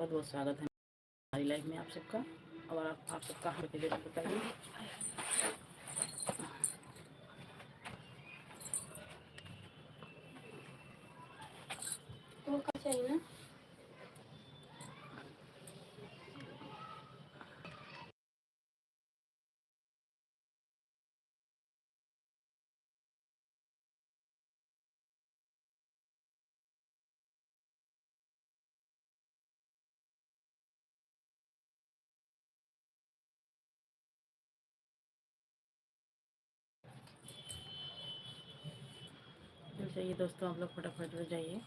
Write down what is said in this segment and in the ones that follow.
बहुत बहुत स्वागत है हमारी लाइफ में आप सबका। और आप सबका हर जरूर बताइए। तो क्या चाहिए ना? जुड़ जाइए दोस्तों, आप लोग फटाफट जुड़ जाइए।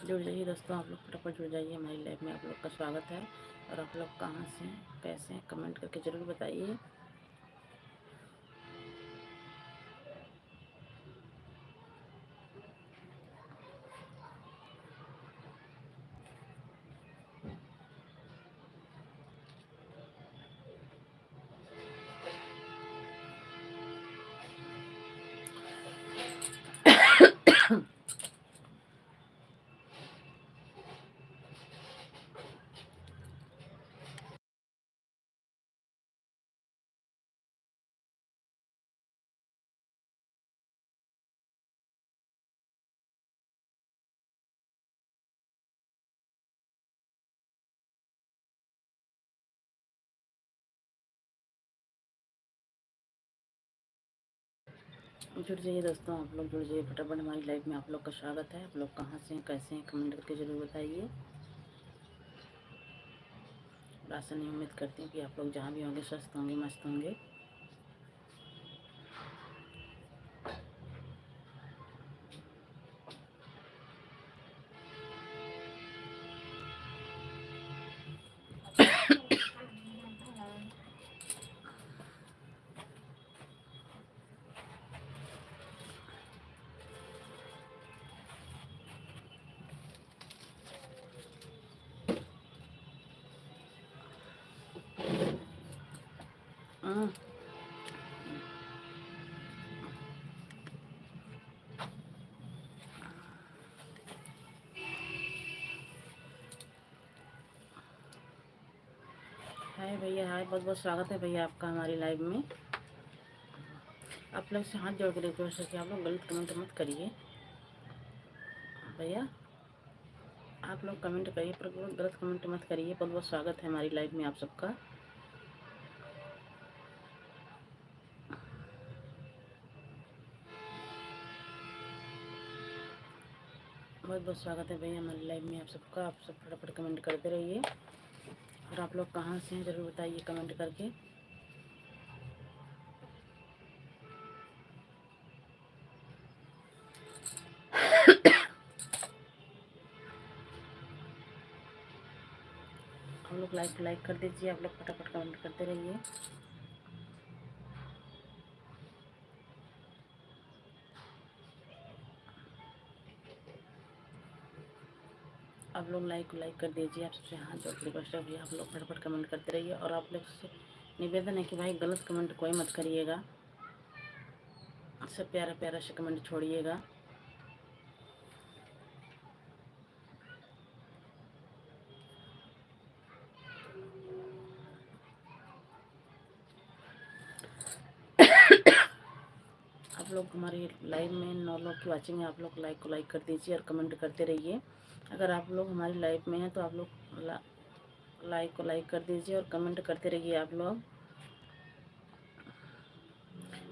जुड़ जाइए दोस्तों, आप लोग फटाफट जुड़ जाइए। हमारी लाइफ में आप लोग का स्वागत है। और आप लोग कहाँ से हैं, कैसे हैं, कमेंट करके ज़रूर बताइए। जुड़ जाइए दोस्तों, आप लोग जुड़ जाइए फटाफट। हमारी लाइफ में आप लोग का स्वागत है। आप लोग कहाँ से हैं, कैसे हैं, कमेंट करके ज़रूर बताइए। और आशा नहीं उम्मीद करती हूँ कि आप लोग जहाँ भी होंगे स्वस्थ होंगे, मस्त होंगे। हाय भैया, हाय, बहुत बहुत स्वागत है भैया आपका हमारी लाइव में। आप लोग से हाथ जोड़ के रिक्वेस्ट है कि आप लोग गलत कमेंट मत करिए भैया। आप लोग कमेंट करिए पर गलत कमेंट मत करिए। बहुत बहुत स्वागत है हमारी लाइव में आप सबका। बहुत बहुत स्वागत है भैया हमारी लाइव में आप सबका। आप सब फटाफट कमेंट करते रहिए। और आप लोग कहाँ से हैं ज़रूर बताइए कमेंट करके। हम लोग लाइक कर दीजिए। आप लोग फटाफट कमेंट करते रहिए। आप लोग लाइक कर दीजिए। आप सबसे हाथ जोड़ के रिक्वेस्ट है भैया, आप लोग फटाफट कमेंट करते रहिए। और आप लोग से निवेदन है कि भाई गलत कमेंट कोई मत करिएगा। सब प्यारा प्यारा से कमेंट छोड़िएगा। आप लोग हमारी लाइव में 9 लोग की वाचिंग है। आप लोग लाइक कर दीजिए और कमेंट करते रहिए। अगर आप लोग हमारी लाइव में हैं तो आप लोग लाइक कर दीजिए और कमेंट करते रहिए आप लोग।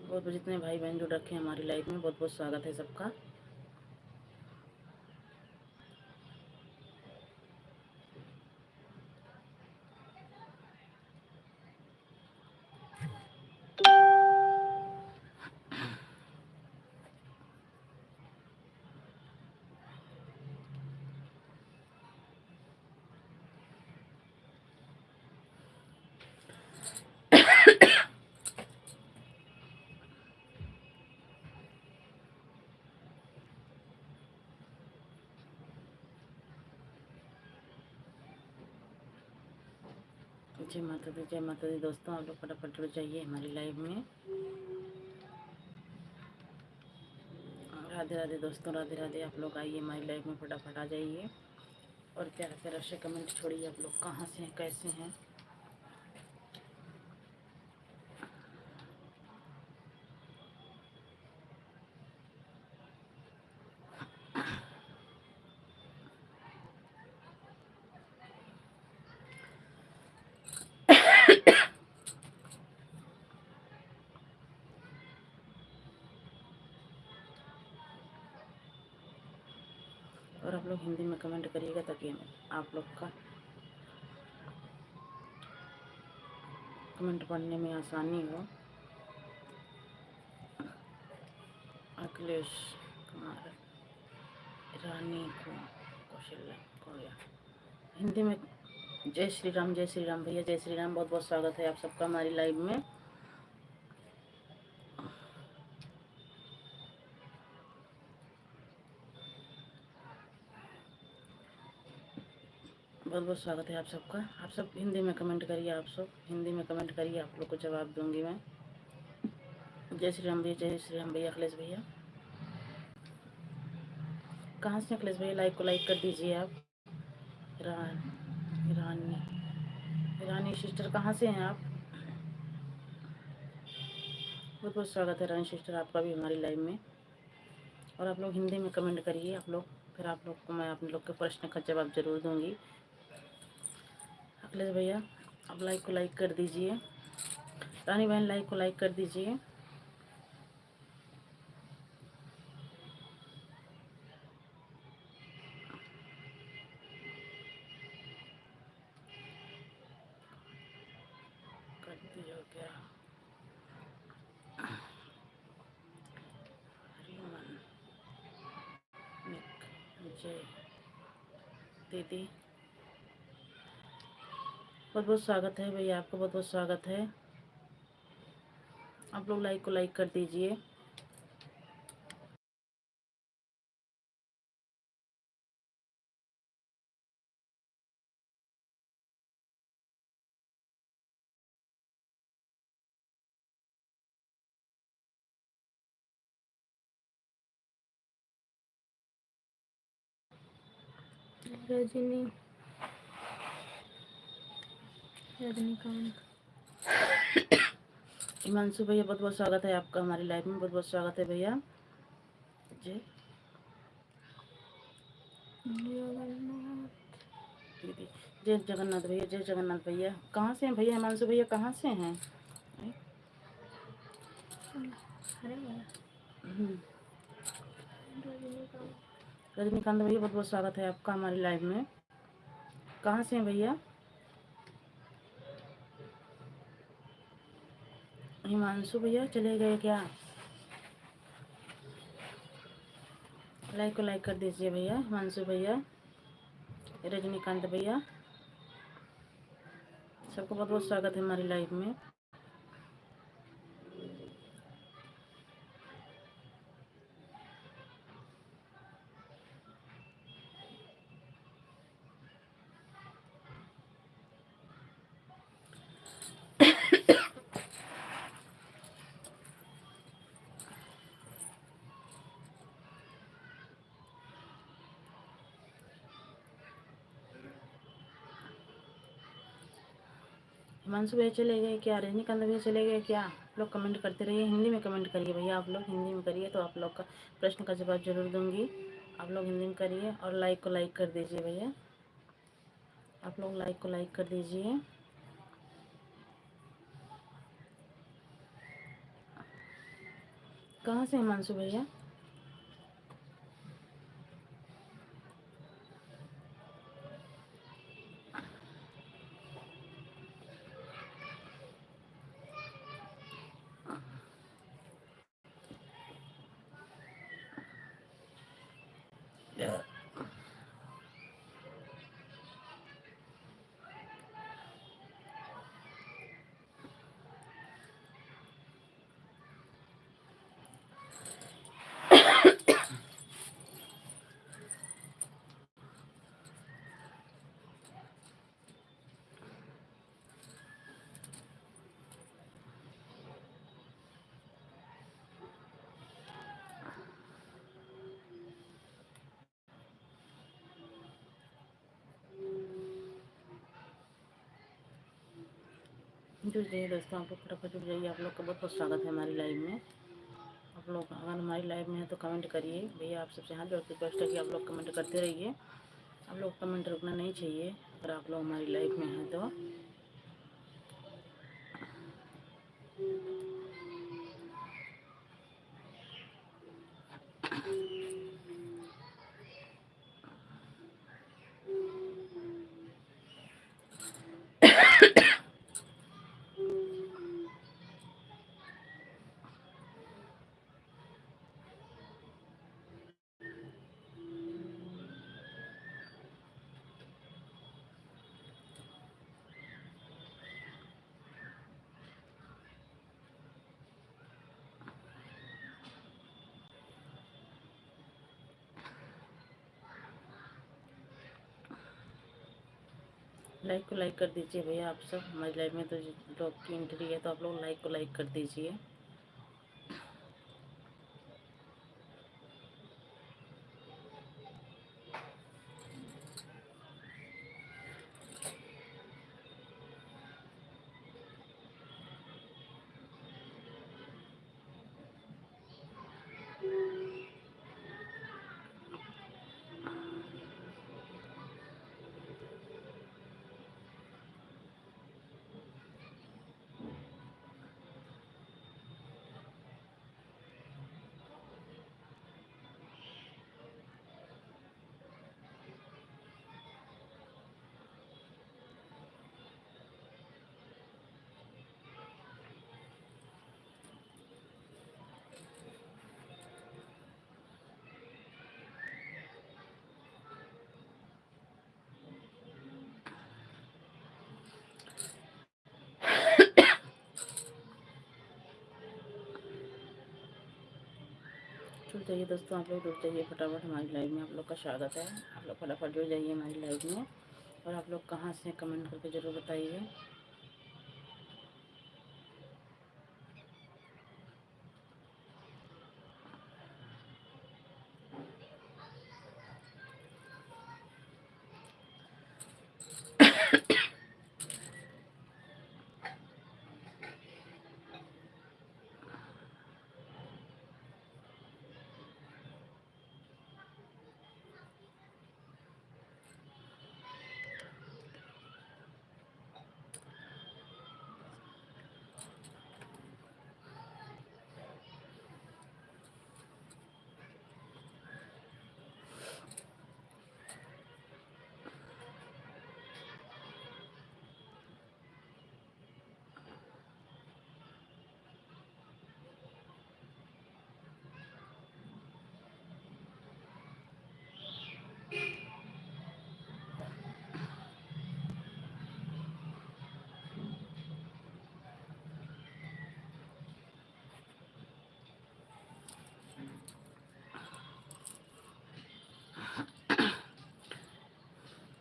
बहुत जितने भाई बहन जुड़ रखे हैं हमारी लाइव में, बहुत बहुत स्वागत है सबका। जय माता दी दोस्तों, आप लोग फटाफट जुड़ जाइए हमारी लाइव में। राधे राधे दोस्तों, राधे राधे। आप लोग आइए हमारी लाइव में, फटाफट आ जाइए और प्यारा प्यारा से कमेंट छोड़िए। आप लोग कहाँ से हैं, कैसे हैं। और आप लोग हिंदी में कमेंट करिएगा ताकि आप लोग का कमेंट पढ़ने में आसानी हो। अखिलेश कुमार, रानी को कौशल्या कौया, हिंदी में। जय श्री राम भैया, जय श्री राम। बहुत बहुत स्वागत है आप सबका हमारी लाइव में। बहुत बहुत स्वागत है आप सबका। आप सब हिंदी में कमेंट करिए, आप सब हिंदी में कमेंट करिए, आप लोग को जवाब दूंगी मैं। जय श्री राम भैया, जय श्री राम भैया। अखिलेश भैया कहाँ से? अखिलेश भैया लाइक को लाइक कर दीजिए आप। रानी रानी सिस्टर कहाँ से हैं आप? बहुत बहुत स्वागत है रानी सिस्टर आपका भी हमारी लाइव में। और आप लोग हिंदी में कमेंट करिए आप लोग, फिर आप लोग को मैं अपने लोग के प्रश्न का जवाब जरूर दूंगी। अखिलेश भैया आप लाइक को लाइक कर दीजिए। रानी बहन लाइक को लाइक कर दीजिए। कर दिया क्या? हरिमन जय दीदी, बहुत बहुत स्वागत है भैया आपका, बहुत बहुत स्वागत है। आप लोग लाइक को लाइक कर दीजिए। रजनीकांत हिमांशु भैया बहुत बहुत स्वागत है आपका हमारी लाइफ में, बहुत बहुत स्वागत है भैया। जय दीदी, जय जगन्नाथ भैया, जय जगन्नाथ भैया। कहाँ से हैं भैया? हिमांशु भैया कहाँ से हैं? रजनीकांत भैया बहुत बहुत स्वागत है आपका हमारी लाइव में। कहाँ से हैं भैया? हिमांशु भैया चले गए क्या? लाइक को लाइक कर दीजिए भैया। हिमांशु भैया, रजनीकांत भैया, सबको बहुत बहुत स्वागत है हमारी लाइव में। हिमांशु भैया चले गए क्या? रजनीकांत भैया चले गए क्या? लोग कमेंट करते रहिए, हिंदी में कमेंट करिए भैया। आप लोग हिंदी में करिए तो आप लोग का प्रश्न का जवाब जरूर दूंगी। आप लोग हिंदी में करिए और लाइक को लाइक कर दीजिए भैया। आप लोग लाइक को लाइक कर दीजिए। कहाँ से हिमांशु भैया? जुड़ जाइए दोस्तों, आप लोग फटाफट जुड़ जाइए। आप लोग का बहुत बहुत स्वागत है हमारी लाइव में। आप लोग अगर हमारी लाइव में है तो कमेंट करिए भैया। आप सबसे हाथ जोड़ के रिक्वेस्ट है कि आप लोग कमेंट करते रहिए। आप लोग कमेंट रुकना नहीं चाहिए अगर आप लोग हमारी लाइव में हैं तो। लाइक को लाइक कर दीजिए भैया। आप सब हमारी लाइव में तो लोग की एंट्री है तो आप लोग लाइक को लाइक कर दीजिए। जुड़ जाइए दोस्तों, आप लोग जुड़ जाइए फटाफट हमारी लाइव में। आप लोग का स्वागत है। आप लोग फटाफट जुड़ जाइए हमारी लाइव में। और आप लोग कहाँ से कमेंट करके ज़रूर बताइए।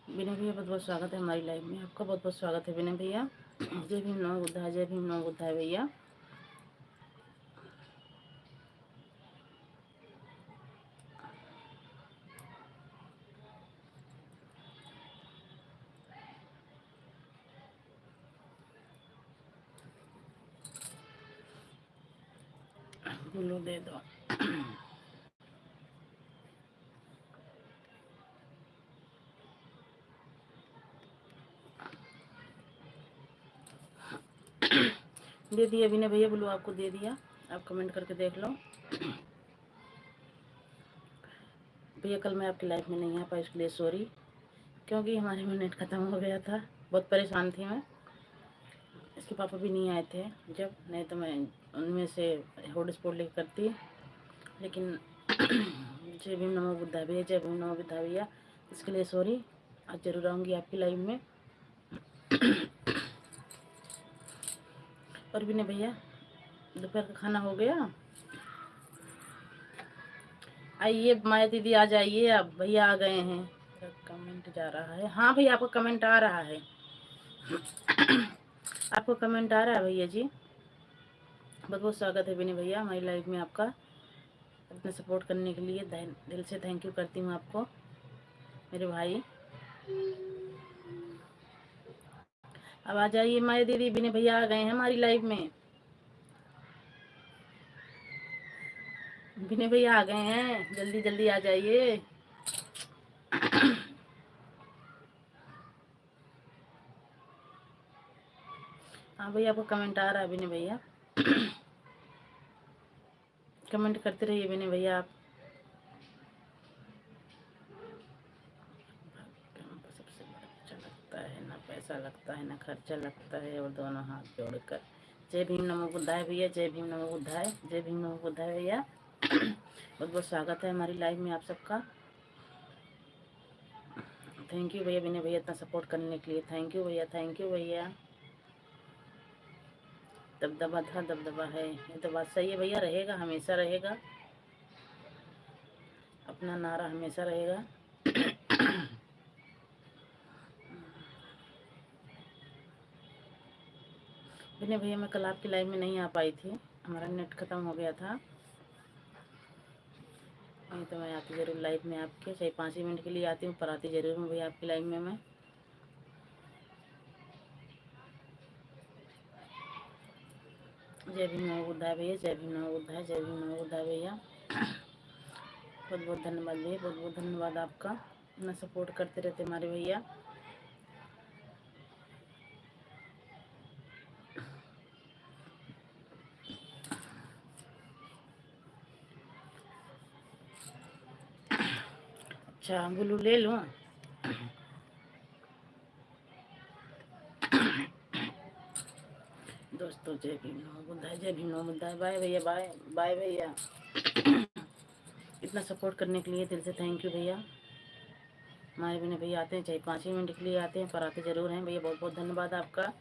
विनय भैया बहुत बहुत स्वागत है हमारी लाइव में। आपका बहुत बहुत स्वागत है विनय भैया। जय भीम नमो बुद्धाय, जय भीम नमो बुद्धाय भैया। गुल्लू दे दो। दे दिया विनय भैया, बोलो आपको दे दिया। आप कमेंट करके देख लो। भैया कल मैं आपकी लाइफ में नहीं आ पाई, इसके लिए सॉरी। क्योंकि हमारे में नेट ख़त्म हो गया था, बहुत परेशान थी मैं। इसके पापा भी नहीं आए थे जब, नहीं तो मैं उनमें से हॉट स्पॉट लेकर करती। लेकिन जय भीम नमो बुद्धा भैया, जय भीम नमो बुद्धा भैया, इसके लिए सॉरी। आज जरूर आऊँगी आपकी लाइव में। और भी नहीं भैया, दोपहर का खाना हो गया? आइए माया दीदी, आ जाइए। अब भैया आ गए हैं। कमेंट जा रहा है। हाँ भैया आपका कमेंट आ रहा है। आपको कमेंट आ रहा है भैया जी। बहुत बहुत स्वागत है विनय भैया हमारी लाइव में आपका। अपने सपोर्ट करने के लिए दिल से थैंक यू करती हूँ आपको मेरे भाई। अब आ जाइए माया दीदी, विनय भैया आ गए हैं हमारी लाइव में। विनय भैया आ गए हैं, जल्दी जल्दी आ जाइए। हाँ भैया, आपको कमेंट आ रहा है विनय भैया। कमेंट करते रहिए विनय भैया आप। सबसे बड़ा अच्छा लगता है, ना पैसा लगता है ना खर्चा लगता है, और दोनों हाथ जोड़कर जय भीम नमो बुद्धाय भैया, जय भीम नमो बुद्धाय, जय भीम नमो बुद्धाय भैया। बहुत बहुत स्वागत है हमारी लाइव में आप सबका। थैंक यू भैया, विनय भैया इतना सपोर्ट करने के लिए, थैंक यू भैया, थैंक यू भैया। दबदबा था, दबदबा है, ये तो बात सही है भैया, रहेगा, हमेशा रहेगा, अपना नारा हमेशा रहेगा। विनय भैया, मैं कल आपकी लाइव में नहीं आ पाई थी, हमारा नेट ख़त्म हो गया था। नहीं तो मैं आती ज़रूर लाइव में आपके, चाहे 5 ही मिनट के लिए आती हूँ, पर आती ज़रूर हूँ भैया आपकी लाइव में मैं। जय भीम नमो बुद्धाय भैया, जय भीम नमो बुद्धाय, जय भीम नमो बुद्धाय भैया। बहुत बहुत धन्यवाद भैया, बहुत बहुत धन्यवाद आपका, इतना सपोर्ट करते रहते हमारे भैया। अच्छा, ब्लू ले लूँ? दोस्तों जय भीम नमो बुद्धाय, जय भीम नमो बुद्धाय। बाय भैया, बाय बाय भैया। इतना सपोर्ट करने के लिए दिल से थैंक यू भैया। हमारे बिना भैया आते हैं, चाहे 5 ही मिनट के लिए आते हैं, पर आते ज़रूर हैं भैया, बहुत बहुत धन्यवाद आपका।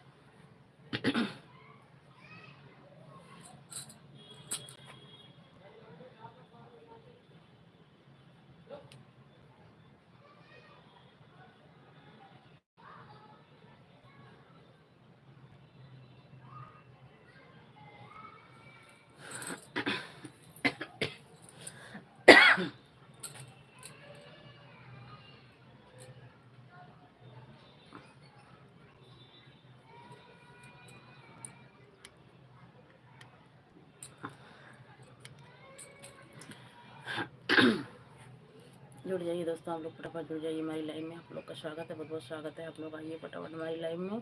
जुड़ जाइए दोस्तों, आप लोग फटाफट जुड़ जाइए हमारी लाइव में, आप लोग का स्वागत है, बहुत बहुत स्वागत है, आप लोग आइए फटाफट हमारी लाइव में।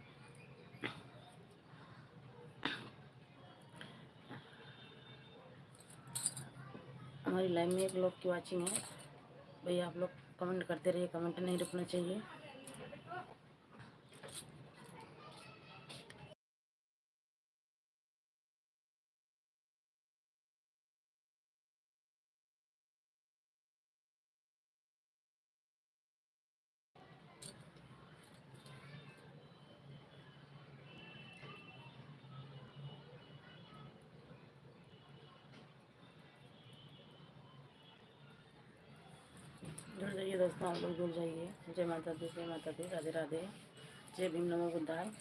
हमारी लाइव में 1 लोग की वॉचिंग है भैया, आप लोग कमेंट करते रहिए, कमेंट नहीं रुकना चाहिए। जुड़ जाइए दोस्तों, आप लोग जुड़ जाइए। जय माता दी, जय माता दी, राधे राधे, जय भीम नमो बुद्धाय।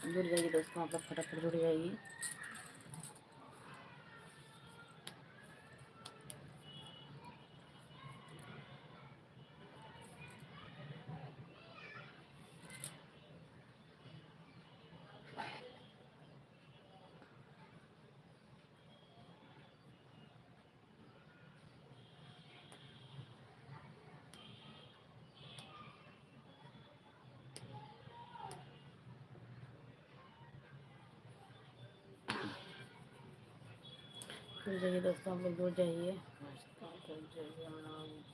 जुड़ जाइए दोस्तों, आप लोग फटाफट जुड़ जाइए। जुड़ जाइए दोस्तों, आप लोग जुड़ जाइए, जुड़ जाइए, हम लोग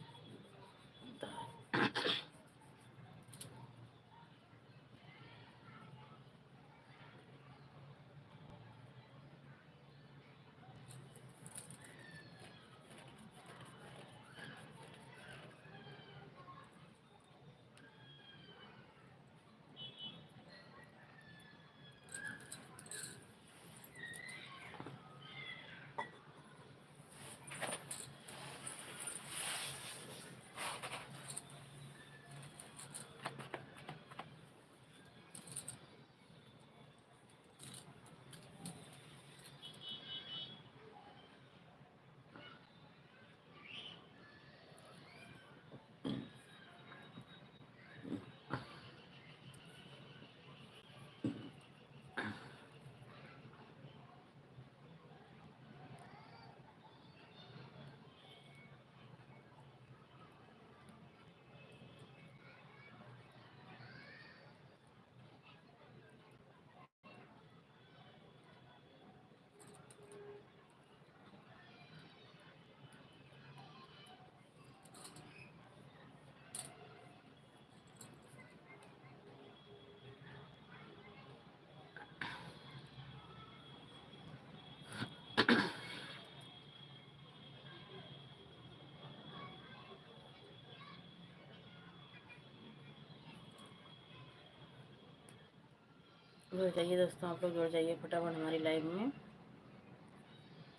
जुड़ जाइए दोस्तों, आप लोग जुड़ जाइए फटाफट हमारी लाइव में।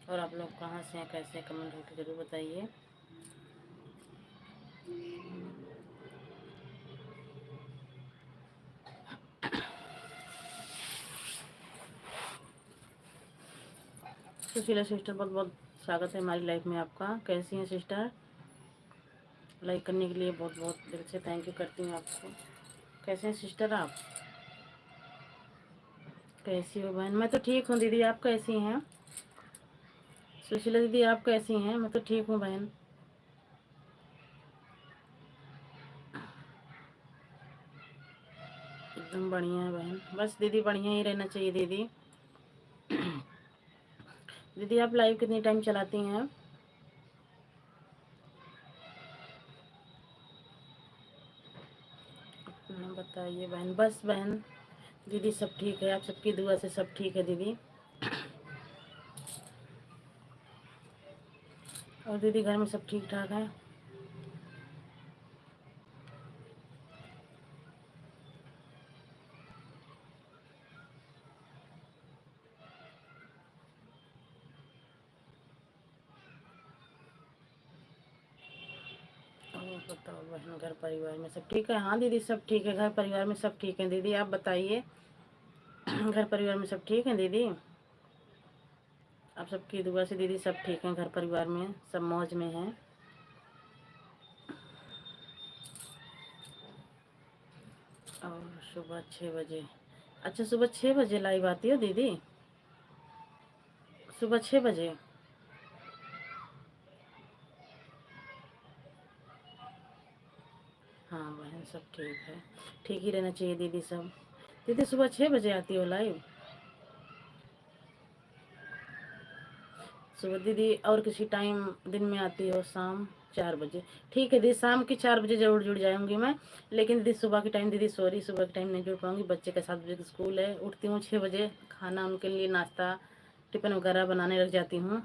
और आप लोग कहाँ से हैं, कैसे हैं, कमेंट करके ज़रूर बताइए। सुशीला सिस्टर, बहुत बहुत स्वागत है हमारी लाइफ में आपका। कैसी हैं सिस्टर? लाइक करने के लिए बहुत बहुत दिल से थैंक यू करती हूँ आपको। कैसे हैं सिस्टर आप? कैसी हो बहन? मैं तो ठीक हूँ दीदी, आप कैसी हैं? सुशीला दीदी आप कैसी हैं? मैं तो ठीक हूँ बहन। एकदम बढ़िया है बहन, बस दीदी बढ़िया ही रहना चाहिए दीदी। दीदी आप लाइव कितनी टाइम चलाती हैं? अपना बताइए बहन। बस बहन दीदी सब ठीक है, आप सबकी दुआ से सब ठीक है दीदी। और दीदी घर में सब ठीक ठाक है? और बताओ बहन, घर परिवार में सब ठीक है? हाँ दीदी सब ठीक है, घर परिवार में सब ठीक है दीदी, आप बताइए। घर परिवार में सब ठीक है दीदी? आप सबकी दुआ से दीदी सब ठीक हैं, घर परिवार में सब मौज में हैं। और सुबह 6 बजे? अच्छा सुबह 6 बजे लाइव आती हो दीदी? सुबह 6 बजे? हाँ बहन सब ठीक है, ठीक ही रहना चाहिए दीदी सब। दीदी सुबह 6 बजे आती हो लाइव? सुबह दीदी और किसी टाइम दिन में आती हो? शाम 4 बजे? ठीक है दीदी, शाम के 4 बजे ज़रूर जुड़ जाऊंगी मैं। लेकिन दीदी सुबह के टाइम, दीदी सॉरी सुबह के टाइम नहीं जुड़ पाऊंगी, बच्चे का 7 बजे का स्कूल है। उठती हूँ 6 बजे, खाना उनके लिए नाश्ता टिफिन वगैरह बनाने लग जाती हूँ।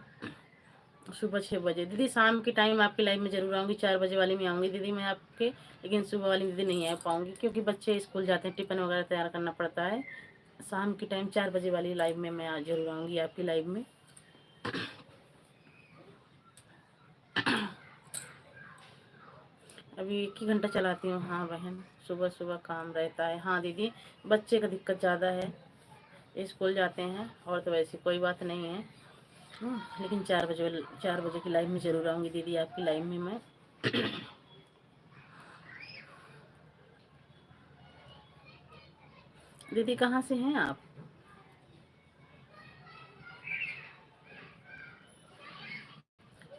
सुबह 6 बजे दीदी। शाम के टाइम आपकी लाइव में ज़रूर आऊँगी, 4 बजे वाली में आऊँगी दीदी मैं आपके। लेकिन सुबह वाली दीदी नहीं आ पाऊँगी क्योंकि बच्चे स्कूल जाते हैं, टिफिन वगैरह तैयार करना पड़ता है। शाम के टाइम 4 बजे वाली लाइव में मैं आज ज़रूर आऊँगी आपकी लाइव में। अभी 1 ही घंटा चलाती हूँ। हाँ बहन सुबह सुबह काम रहता है। हाँ दीदी बच्चे का दिक्कत ज़्यादा है, स्कूल जाते हैं, और तो वैसी कोई बात नहीं है। लेकिन 4 बजे की लाइव में ज़रूर आऊँगी दीदी आपकी लाइव में मैं। दीदी कहाँ से हैं आप?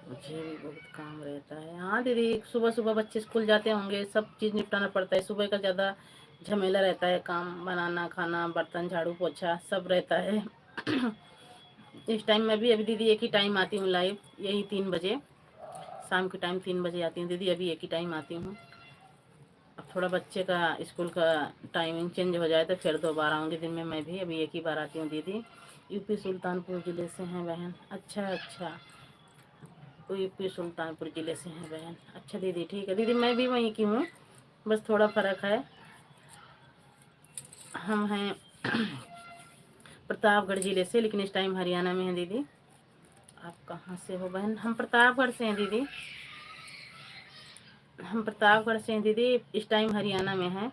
मुझे भी बहुत काम रहता है। हाँ दीदी सुबह सुबह बच्चे स्कूल जाते होंगे, सब चीज़ निपटाना पड़ता है। सुबह का ज़्यादा झमेला रहता है, काम बनाना, खाना, बर्तन, झाड़ू पोछा सब रहता है। इस टाइम में भी अभी दीदी एक ही टाइम आती हूँ लाइव, यही 3 बजे। शाम के टाइम 3 बजे आती हूँ दीदी, अभी एक ही टाइम आती हूँ। अब थोड़ा बच्चे का स्कूल का टाइमिंग चेंज हो जाए तो फिर 2 बार आऊँगी दिन में मैं भी। अभी एक ही बार आती हूँ दीदी। यूपी सुल्तानपुर ज़िले से हैं बहन? अच्छा अच्छा, तो यूपी सुल्तानपुर ज़िले से हैं बहन। अच्छा दीदी ठीक है दीदी, मैं भी वहीं की हूँ, बस थोड़ा फ़र्क है। हम हैं प्रतापगढ़ ज़िले से, लेकिन इस टाइम हरियाणा में हैं दीदी। आप कहाँ से हो बहन? हम प्रतापगढ़ से हैं दीदी। हम प्रतापगढ़ से हैं दीदी, इस टाइम हरियाणा में हैं।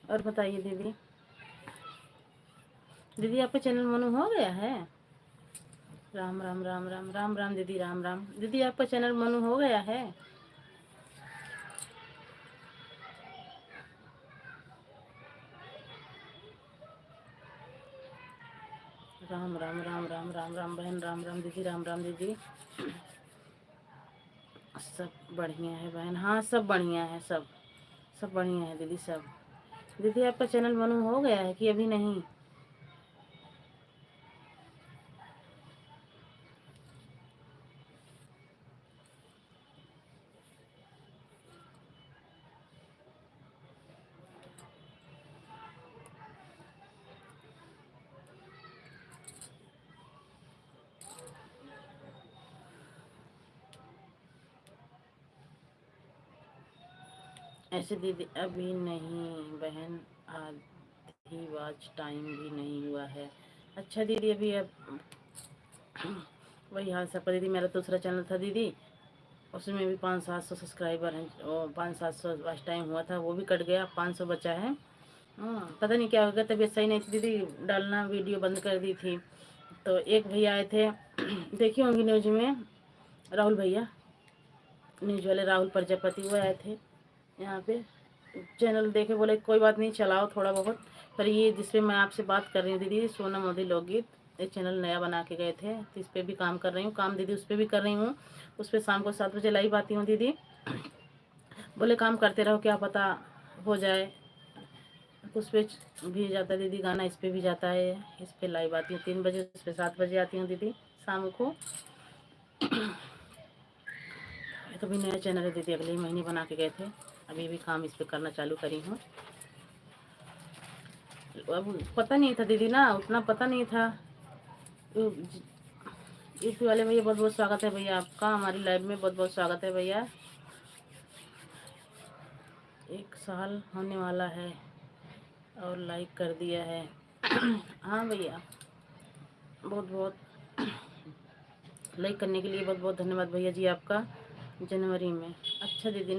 और बताइए दीदी। दीदी आपका चैनल मनु हो गया है? राम राम राम राम राम राम दीदी, राम राम दीदी, आपका चैनल मनु हो गया है? राम राम राम राम राम राम बहन, राम राम दीदी, राम राम दीदी। सब बढ़िया है बहन, हाँ सब बढ़िया है, सब सब बढ़िया है दीदी सब। दीदी आपका चैनल मनु हो गया है कि अभी नहीं? ऐसे दीदी अभी नहीं बहन, आधी वॉच टाइम भी नहीं हुआ है। अच्छा दीदी अभी अब वही हाल सब दीदी। मेरा दूसरा चैनल था दीदी, उसमें भी 500-700 सब्सक्राइबर हैं, और 500-700 वॉच टाइम हुआ था, वो भी कट गया, 500 बचा है। पता नहीं क्या हो गया, तबीयत सही नहीं थी दीदी, डालना वीडियो बंद कर दी थी। तो एक भैया आए थे देखी होंगी न्यूज में, राहुल भैया, न्यूज वाले राहुल प्रजापति, वो आए थे यहाँ पे, चैनल देखे, बोले कोई बात नहीं चलाओ थोड़ा बहुत। पर ये जिसपे मैं आपसे बात कर रही हूँ दीदी, सोना मोदी लोकगीत, एक चैनल नया बना के गए थे, तो इस पर भी काम कर रही हूँ, काम दीदी उस पर भी कर रही हूँ। उस पर शाम को 7 बजे लाइव आती हूँ दीदी। बोले काम करते रहो, क्या पता हो जाए। उस पर भी जाता है दीदी गाना, इस पर भी जाता है। इस पर लाइव आती हूँ 3 बजे, उस पर 7 बजे आती हूँ दीदी शाम को। ये तो भी नया चैनल है दीदी, अगले ही महीने बना के गए थे, अभी भी काम इस पर करना चालू करी हूँ। अब पता नहीं था दीदी ना, उतना पता नहीं था। यूपी वाले भैया बहुत बहुत स्वागत है भैया आपका हमारी लाइव में, बहुत बहुत स्वागत है भैया। 1 साल होने वाला है और लाइक कर दिया है। हाँ भैया, बहुत बहुत लाइक करने के लिए बहुत बहुत धन्यवाद भैया जी आपका। जनवरी में, अच्छा दीदी,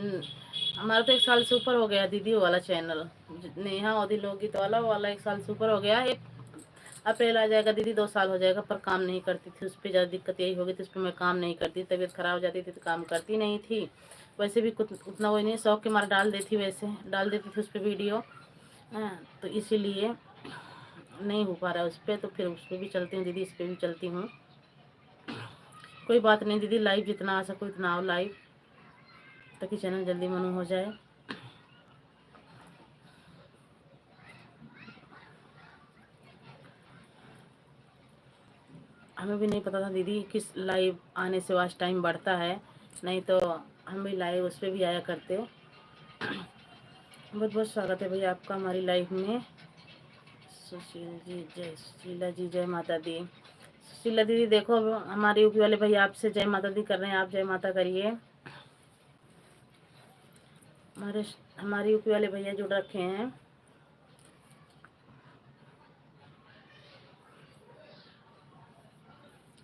हमारा तो 1 साल से ऊपर हो गया दीदी वो वाला चैनल, नेहा ओदी लोकगीत वाला, वो वाला 1 साल से ऊपर हो गया। एक अप्रैल आ जाएगा दीदी, 2 साल हो जाएगा, पर काम नहीं करती थी उस पर, ज़्यादा दिक्कत यही हो गई थी, उस पर मैं काम नहीं करती, तबीयत ख़राब हो जाती थी तो काम करती नहीं थी। वैसे भी कुछ उतना वो नहीं, शौक के मारे डाल देती, वैसे डाल देती थी उस पर वीडियो। हाँ, तो इसीलिए नहीं हो पा रहा है उस पर, तो फिर उस पर भी चलती हूँ दीदी, इस पर भी चलती हूँ। कोई बात नहीं दीदी, लाइव जितना आ सको इतना आओ लाइव, ताकि चैनल जल्दी मनु हो जाए। हमें भी नहीं पता था दीदी किस लाइव आने से वॉच टाइम बढ़ता है, नहीं तो हम भी लाइव उस पर भी आया करते। बहुत बहुत स्वागत है भैया आपका हमारी लाइफ में। सुशील जी जय, सुशीला जी जय माता दी। सुशीला दीदी देखो, हमारे यूपी वाले भैया आपसे जय माता दी कर रहे हैं, आप जय माता करिए। हमारे यूपी वाले भैया जुड़ रखे हैं।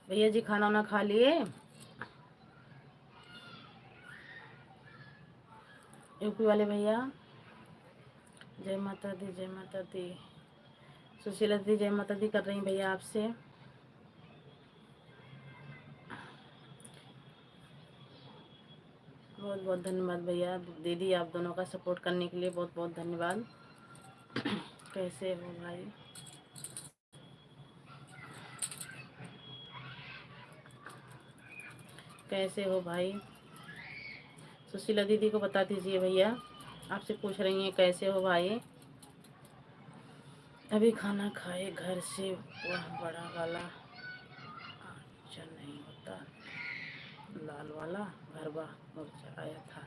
भैया जी खाना वाना खा लिए? यूपी वाले भैया जय माता दी, जय माता दी। सुशीला दीदी जय माता दी कर रही हैं भैया आपसे। बहुत बहुत धन्यवाद भैया दीदी, आप दोनों का सपोर्ट करने के लिए बहुत बहुत धन्यवाद। कैसे हो भाई? कैसे हो भाई? सुशीला दीदी को बता दीजिए भैया, आपसे पूछ रही हैं कैसे हो भाई। अभी खाना खाए घर से, वह बड़ा वाला अच्छा नहीं होता, लाल वाला भरवा मिर्च आया था,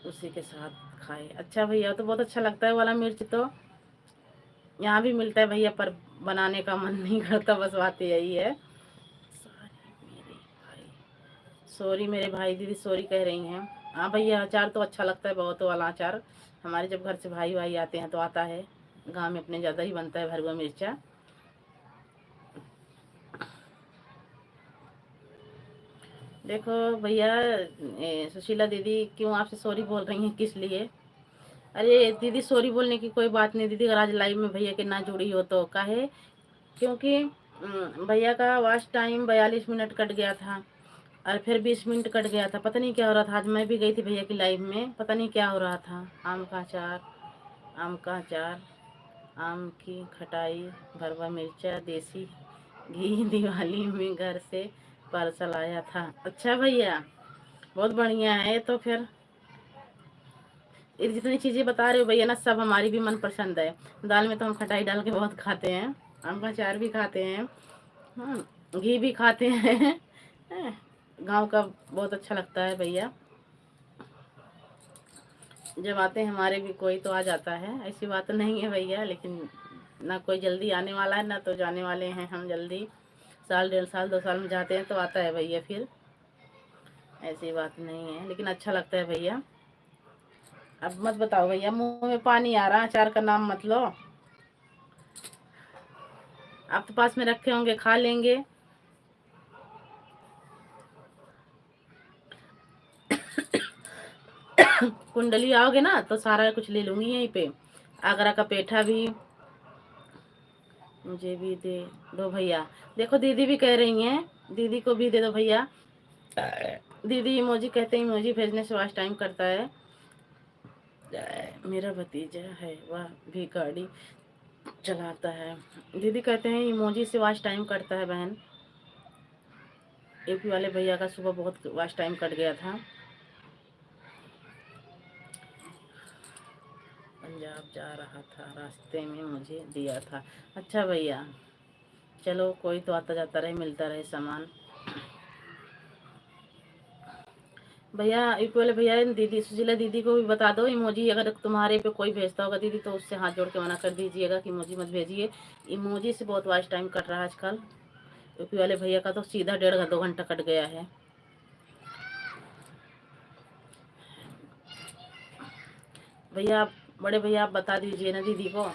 उसी के साथ खाए। अच्छा भैया, तो बहुत अच्छा लगता है वाला मिर्च, तो यहाँ भी मिलता है भैया, पर बनाने का मन नहीं करता, बस बात यही है। सॉरी मेरे भाई दीदी सॉरी कह रही हैं। हाँ भैया, अचार तो अच्छा लगता है बहुत वाला अचार, हमारे जब घर से भाई भाई आते हैं तो आता है, गांव में अपने ज़्यादा ही बनता है भरवा मिर्चा। देखो भैया, सुशीला दीदी क्यों आपसे सॉरी बोल रही हैं, किस लिए? अरे दीदी सॉरी बोलने की कोई बात नहीं दीदी, अगर आज लाइव में भैया के ना जुड़ी हो तो काहे, क्योंकि भैया का वॉच टाइम 42 मिनट कट गया था, और फिर 20 मिनट कट गया था, पता नहीं क्या हो रहा था। आज मैं भी गई थी भैया की लाइव में, पता नहीं क्या हो रहा था। आम का अचार, आम का अचार, आम की खटाई, भरवा मिर्चा, देसी घी, दिवाली में घर से पार्सल आया था। अच्छा भैया, बहुत बढ़िया है। तो फिर ये जितनी चीज़ें बता रहे हो भैया ना, सब हमारी भी मन पसंद है। दाल में तो हम खटाई डाल के बहुत खाते हैं, आम का अचार भी खाते हैं, घी भी खाते हैं। गांव का बहुत अच्छा लगता है भैया। जब आते हैं हमारे भी कोई तो आ जाता है, ऐसी बात नहीं है भैया, लेकिन ना कोई जल्दी आने वाला है ना तो जाने वाले हैं हम जल्दी। साल 1.5 साल 2 साल में जाते हैं तो आता है भैया, फिर ऐसी बात नहीं है, लेकिन अच्छा लगता है भैया। अब मत बताओ भैया, मुंह में पानी आ रहा, अचार का नाम मत लो। आप तो पास में रखे होंगे, खा लेंगे। कुंडली आओगे ना तो सारा कुछ ले लूंगी यहीं पे। आगरा का पेठा भी मुझे भी दे दो भैया। देखो दीदी भी कह रही हैं, दीदी को भी दे दो भैया। दीदी इमोजी कहते हैं, इमोजी भेजने से वॉच टाइम करता है। मेरा भतीजा है वह भी गाड़ी चलाता है। दीदी कहते हैं इमोजी से वॉच टाइम करता है बहन। यूपी वाले भैया का सुबह बहुत वॉच टाइम कट गया था। पंजाब जा रहा था, रास्ते में मुझे दिया था। अच्छा भैया, चलो कोई तो आता जाता रहे, मिलता रहे सामान। भैया यूपी वाले भैया, दीदी सुशीला दीदी को भी बता दो, इमोजी अगर तुम्हारे पे कोई भेजता होगा दीदी तो उससे हाथ जोड़ के मना कर दीजिएगा कि इमोजी मत भेजिए। इमोजी से बहुत वॉच टाइम कट रहा है आजकल। यूपी वाले भैया का तो सीधा 1.5 2 घंटा कट गया है। भैया आप, बड़े भैया आप बता दीजिए ना दीदी को।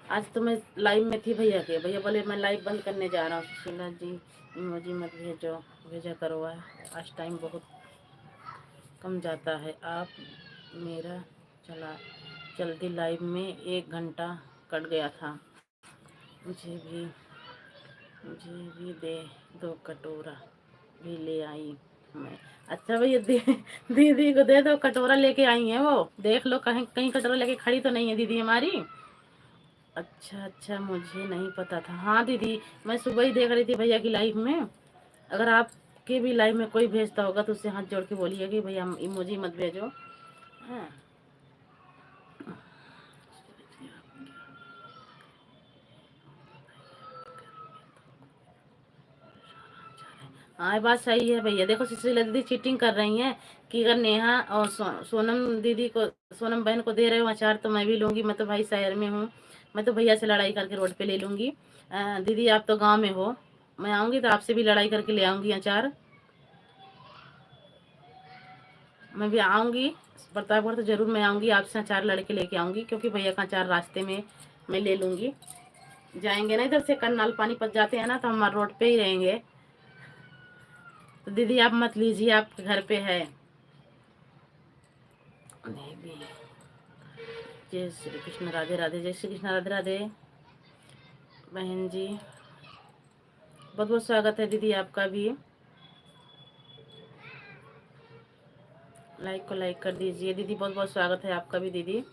आज तो मैं लाइव में थी भैया के, भैया बोले मैं लाइव बंद करने जा रहा हूँ। सुशीला जी इमोजी मत भेजो, भेजा करो। आज टाइम बहुत कम जाता है। आप मेरा चला जल्दी लाइव में 1 घंटा कट गया था। मुझे भी दे दो कटोरा भी ले आई मैं। अच्छा भैया दीदी को दे दो, कटोरा लेके आई है वो। देख लो कहीं कहीं कटोरा लेके खड़ी तो नहीं है दीदी हमारी। अच्छा अच्छा, मुझे नहीं पता था। हाँ दीदी, मैं सुबह ही देख रही थी भैया की लाइव में। अगर आपके भी लाइव में कोई भेजता होगा तो उससे हाथ जोड़ के बोलिए कि भैया इमोजी मत भेजो। हाँ हाँ, ये बात सही है भैया। देखो सुशीला दीदी चीटिंग कर रही हैं कि अगर नेहा और सोनम दीदी को, सोनम बहन को दे रहे हो अचार तो मैं भी लूंगी। मैं तो भाई शहर में हूँ, मैं तो भैया से लड़ाई करके रोड पे ले लूंगी। दीदी आप तो गांव में हो, मैं आऊंगी तो आपसे भी लड़ाई करके ले आऊंगी अचार। मैं भी आऊंगी, प्रतापगढ़ तो जरूर मैं आऊंगी, आपसे अचार लड़के लेके आऊंगी, क्योंकि भैया का अचार रास्ते में मैं ले लूंगी। जाएंगे ना इधर से करनाल पानीपत जाते हैं ना तो हम रोड पे ही रहेंगे। तो दीदी आप मत लीजिए, आपके घर पे है। नहीं, जय श्री कृष्ण, राधे राधे। जय श्री कृष्ण, राधे राधे। बहन जी बहुत बहुत स्वागत है दीदी आपका भी। लाइक को लाइक कर दीजिए दीदी, बहुत बहुत स्वागत है आपका भी दीदी।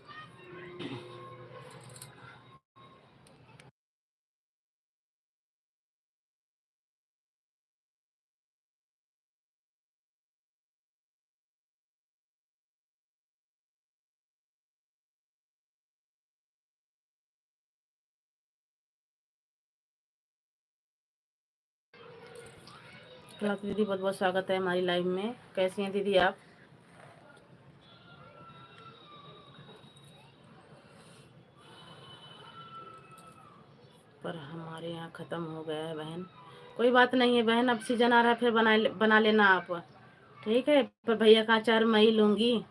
दीदी बहुत बहुत स्वागत है हमारी लाइव में। कैसी हैं दीदी आप? पर हमारे यहाँ ख़त्म हो गया है बहन। कोई बात नहीं है बहन, अब सीजन आ रहा है फिर बना लेना आप। ठीक है, पर भैया का अचार मैं ही लूँगी।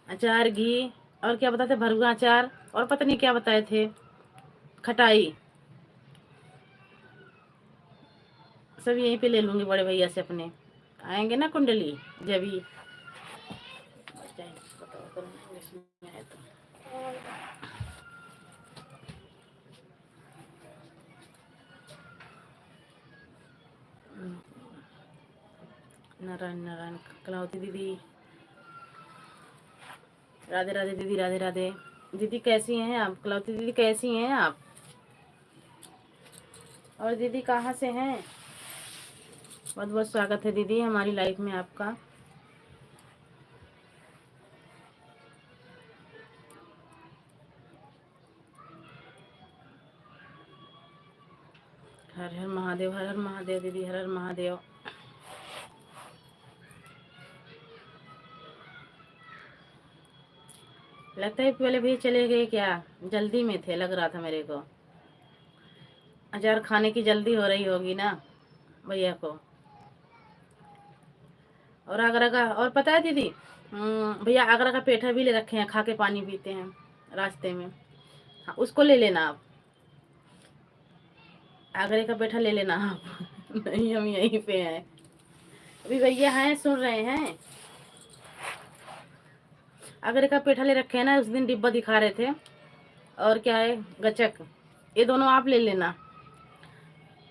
अचार घी, और क्या बताते, भरुआ अचार, और पता नहीं क्या बताए थे, खटाई, सब यहीं पे ले लूँगी बड़े भैया से अपने। आएंगे ना कुंडली जब ही नारायण नारायण। कलावती दीदी राधे राधे दीदी, राधे राधे। दीदी कैसी हैं आप? कलावती दीदी कैसी हैं आप? और दीदी कहाँ से हैं? बहुत बहुत स्वागत है दीदी हमारी लाइफ में आपका। हर हर महादेव, हर हर महादेव दीदी, हर हर महादेव। लगता है पहले भैया चले गए क्या? जल्दी में थे लग रहा था मेरे को। अचार खाने की जल्दी हो रही होगी ना भैया को। और आगरा का, और पता है दीदी, भैया आगरा का पेठा भी ले रखे हैं, खा के पानी पीते हैं रास्ते में। हाँ उसको ले लेना आप, आगरे का पेठा ले लेना आप। नहीं हम यहीं पे हैं अभी, भैया हैं सुन रहे हैं। आगरे का पेठा ले रखे हैं ना, उस दिन डिब्बा दिखा रहे थे। और क्या है, गचक, ये दोनों आप ले लेना।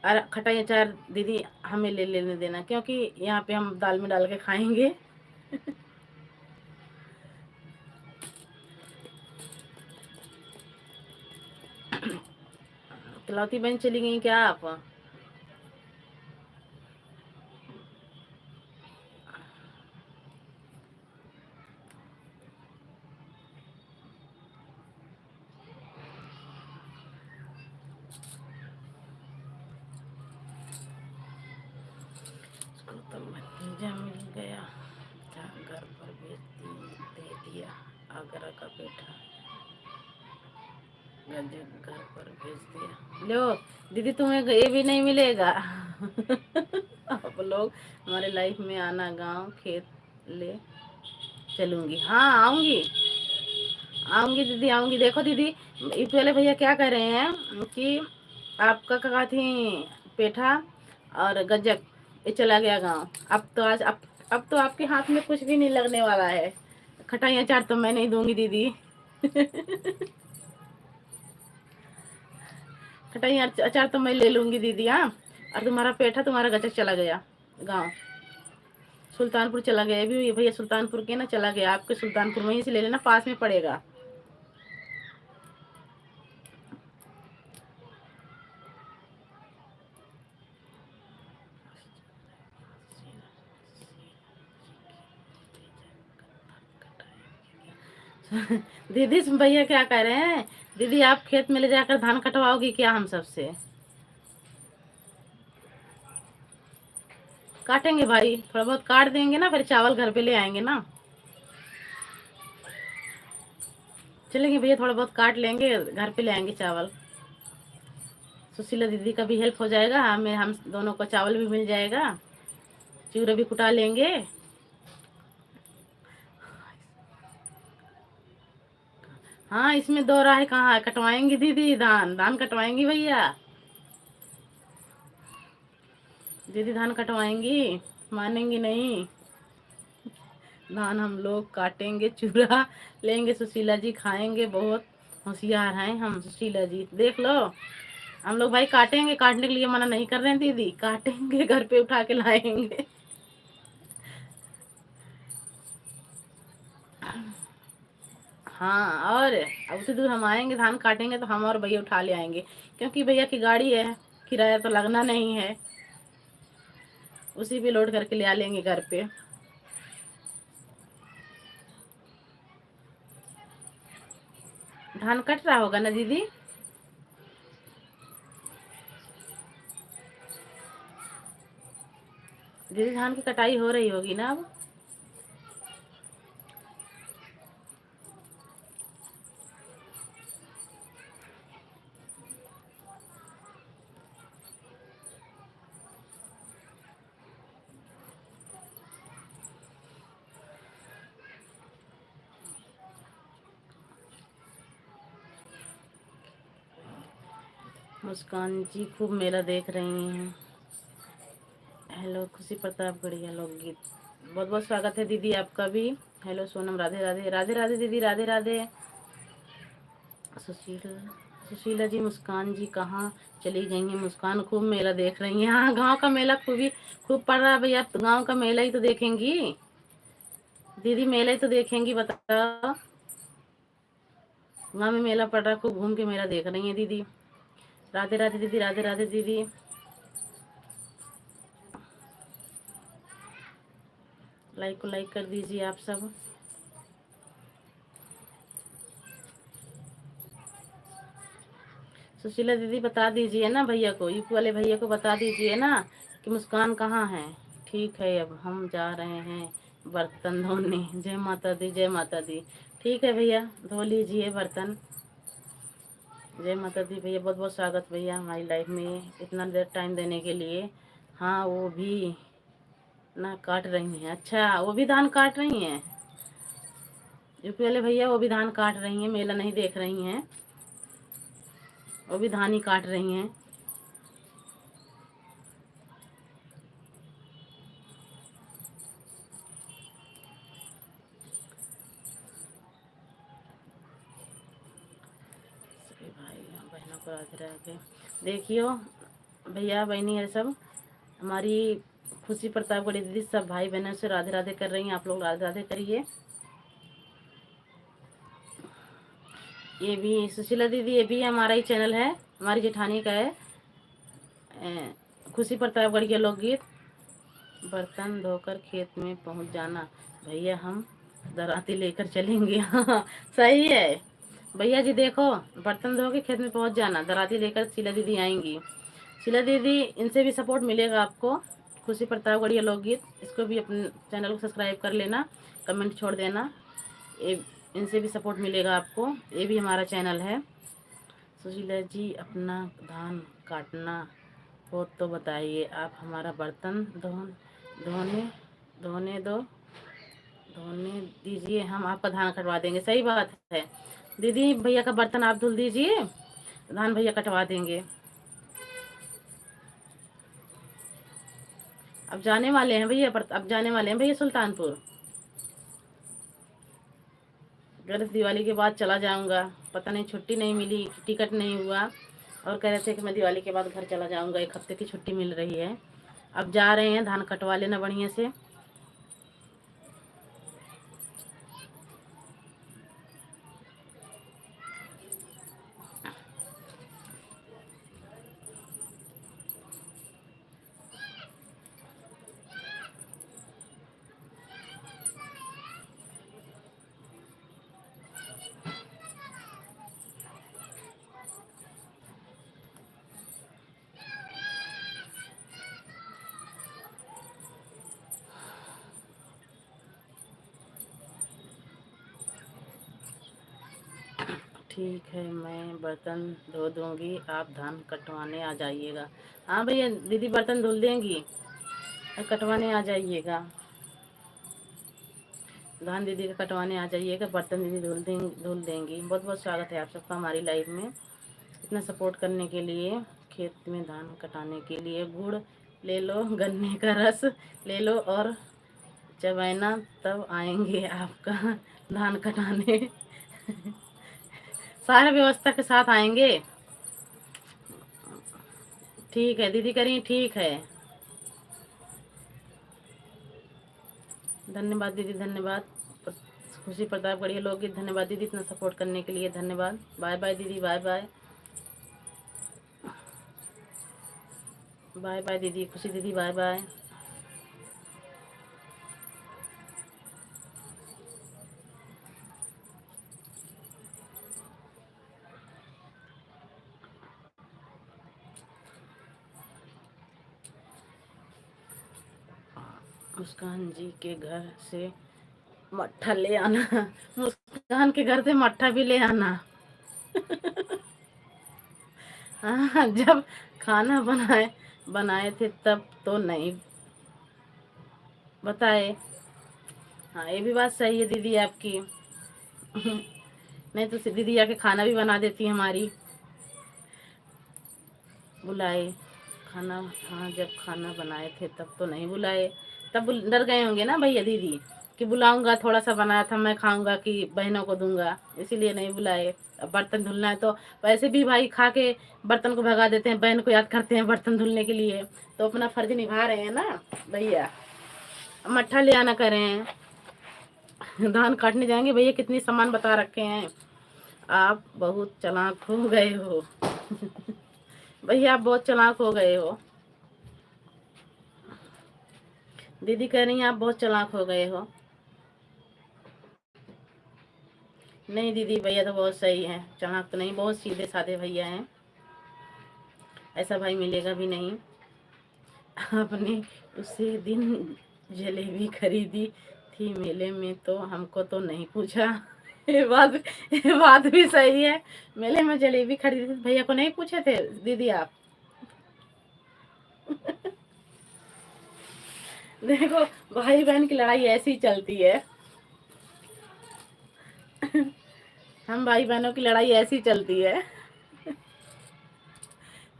और खटाई अचार दीदी हमें ले लेने देना, क्योंकि यहाँ पे हम दाल में डाल के खाएंगे। कलौती बहन चली गई क्या आप? उसको तो भतीजा मिल गया, घर पर दे दिया आगरा का पेठा, गजब घर पर भेज दिया। लो दीदी तुम्हें ये भी नहीं मिलेगा। आप लोग हमारे लाइफ में आना, गांव खेत ले चलूंगी। हाँ आऊंगी, आऊंगी दीदी आऊंगी। देखो दीदी, पहले भैया क्या कह रहे हैं कि आपका क्या थी, पेठा और गज्जक ये चला गया गांव। अब तो आज अब तो आपके हाथ में कुछ भी नहीं लगने वाला है। खटाई अचार तो मैं नहीं दूंगी दीदी। खटाई अचार तो मैं ले लूंगी दीदी। हाँ, और तुम्हारा पेठा तुम्हारा गचक चला गया गांव, सुल्तानपुर चला गया। अभी भैया सुल्तानपुर के ना चला गया, आपके सुल्तानपुर में ही से ले लेना, पास में पड़ेगा। दीदी भैया क्या कह रहे हैं, दीदी आप खेत में ले जाकर धान कटवाओगी क्या हम सबसे? काटेंगे भाई, थोड़ा बहुत काट देंगे ना, फिर चावल घर पे ले आएंगे ना। चलेंगे भैया, थोड़ा बहुत काट लेंगे, घर पे ले आएंगे चावल। सुशीला दीदी का भी हेल्प हो जाएगा, हमें हम दोनों को चावल भी मिल जाएगा, चिवड़ा भी कुटा लेंगे। हाँ इसमें दो राह कहाँ है, कटवाएंगी दीदी, धान धान कटवाएंगी भैया, दीदी धान कटवाएंगी, मानेंगी नहीं। धान हम लोग काटेंगे, चूड़ा लेंगे, सुशीला जी खाएंगे, बहुत होशियार हैं हम सुशीला जी, देख लो। हम लोग भाई काटेंगे, काटने के लिए मना नहीं कर रहे हैं दीदी, काटेंगे घर पे उठा के लाएंगे। हाँ, और अब उसे दूर हम आएंगे, धान काटेंगे तो हम और भैया उठा ले आएंगे, क्योंकि भैया की गाड़ी है, किराया तो लगना नहीं है, उसी पे लोड करके ले आ लेंगे घर पे। धान कट रहा होगा ना दीदी? दीदी धान की कटाई हो रही होगी ना अब? मुस्कान जी खूब मेला देख रही हैं। हेलो खुशी प्रताप गढ़िया लोकगीत, बहुत बहुत स्वागत है दीदी आपका भी। हेलो सोनम, राधे राधे, राधे राधे दीदी, राधे राधे। सुशील सुशीला जी, मुस्कान जी कहाँ चली गई हैं? मुस्कान खूब मेला देख रही हैं। हाँ गांव का मेला खूब पड़ रहा है भैया, तो गांव का मेला ही तो देखेंगी दीदी, मेला ही तो देखेंगी, बताओ। गाँव में मेला पड़ रहा है, खूब घूम के मेला देख रही है दीदी। राधे राधे दीदी, राधे राधे दीदी। लाइक को लाइक कर दीजिए आप सब। सुशीला दीदी बता दीजिए ना भैया को, यूपी वाले भैया को बता दीजिए ना कि मुस्कान कहाँ है। ठीक है, अब हम जा रहे हैं बर्तन धोने। जय माता दी, जय माता दी। ठीक है भैया, धो लीजिए बर्तन। जय माता दी भैया, बहुत बहुत स्वागत भैया हमारी लाइफ में, इतना देर टाइम देने के लिए। हाँ वो भी ना काट रही हैं, अच्छा वो भी धान काट रही हैं। यूपी वाले भैया वो भी धान काट रही हैं, मेला नहीं देख रही हैं, वो भी धान ही काट रही हैं। सभी भाई बहनों को राधे राधे। देखियो भैया बहनी है सब, हमारी खुशी प्रतापगढ़ी दीदी सब भाई बहनों से राधे राधे कर रही हैं। आप लोग राधे राधे करिए। ये भी सुशीला दीदी, ये भी हमारा ही चैनल है, हमारी जेठानी का है, खुशी प्रतापगढ़ के लोकगीत। बर्तन धोकर खेत में पहुंच जाना भैया, हम दराती लेकर चलेंगे। हाँ सही है भैया जी। देखो बर्तन धो के खेत में पहुंच जाना, दराती लेकर शीला दीदी आएंगी। शीला दीदी, इनसे भी सपोर्ट मिलेगा आपको। खुशी प्रतापगढ़ लोकगीत, इसको भी अपने चैनल को सब्सक्राइब कर लेना, कमेंट छोड़ देना, ये इनसे भी सपोर्ट मिलेगा आपको। ये भी हमारा चैनल है। सुशीला जी, अपना धान काटना हो तो बताइए, आप हमारा बर्तन धोने धोने दो धोने दीजिए, हम आपका धान कटवा देंगे। सही बात है दीदी, भैया का बर्तन आप धुल दीजिए, धान भैया कटवा देंगे। अब जाने वाले हैं भैया, अब जाने वाले हैं भैया सुल्तानपुर। गलत दिवाली के बाद चला जाऊंगा, पता नहीं छुट्टी नहीं मिली, टिकट नहीं हुआ, और कह रहे थे कि मैं दिवाली के बाद घर चला जाऊंगा, 1 हफ्ते की छुट्टी मिल रही है। अब जा रहे हैं, धान कटवा लेना बढ़िया से। ठीक है, मैं बर्तन धो दूंगी, आप धान कटवाने आ जाइएगा। हाँ भैया दीदी बर्तन धुल देंगी, कटवाने आ जाइएगा। धान दीदी का कटवाने आ जाइएगा, बर्तन दीदी धुल देंगी। बहुत बहुत स्वागत है आप सबका हमारी लाइव में, इतना सपोर्ट करने के लिए। खेत में धान कटाने के लिए गुड़ ले लो, गन्ने का रस ले लो और चबैना, तब आएंगे आपका धान कटाने। सारे व्यवस्था के साथ आएंगे। ठीक है दीदी करी, ठीक है। धन्यवाद दीदी, धन्यवाद। खुशी प्रतापगढ़ लोकगीत, धन्यवाद दीदी इतना सपोर्ट करने के लिए, धन्यवाद। बाय बाय दीदी, बाय बाय। बाय बाय दीदी, खुशी दीदी, बाय बाय। मुस्कान जी के घर से मट्ठा ले आना। मुस्कान के घर से मट्ठा भी ले आना। हाँ जब खाना बनाए थे तब तो नहीं बताए। हाँ ये भी बात सही है दीदी आपकी। नहीं तो दीदी आके खाना भी बना देती हमारी, बुलाए खाना। हाँ जब खाना बनाए थे तब तो नहीं बुलाए, तब डर गए होंगे ना भैया दीदी कि बुलाऊंगा, थोड़ा सा बनाया था मैं खाऊंगा कि बहनों को दूंगा, इसीलिए नहीं बुलाए। अब बर्तन धुलना है तो वैसे भी भाई खा के बर्तन को भगा देते हैं, बहन को याद करते हैं बर्तन धुलने के लिए, तो अपना फर्ज निभा रहे हैं ना भैया। मट्ठा ले आना करें हैं, धान काटने जाएंगे भैया, कितनी सामान बता रखे हैं। आप बहुत चालाक हो गए हो। भैया आप बहुत चालाक हो गए हो। दीदी कह रही हैं आप बहुत चालाक हो गए हो। नहीं दीदी भैया तो बहुत सही है, चालाक तो नहीं, बहुत सीधे साधे भैया हैं, ऐसा भाई मिलेगा भी नहीं। आपने उसी दिन जलेबी खरीदी थी मेले में, तो हमको तो नहीं पूछा। ये बात भी सही है, मेले में जलेबी खरीदी थी भैया को नहीं पूछे थे दीदी आप। देखो भाई बहन की लड़ाई ऐसी चलती है। हम भाई बहनों की लड़ाई ऐसी चलती है।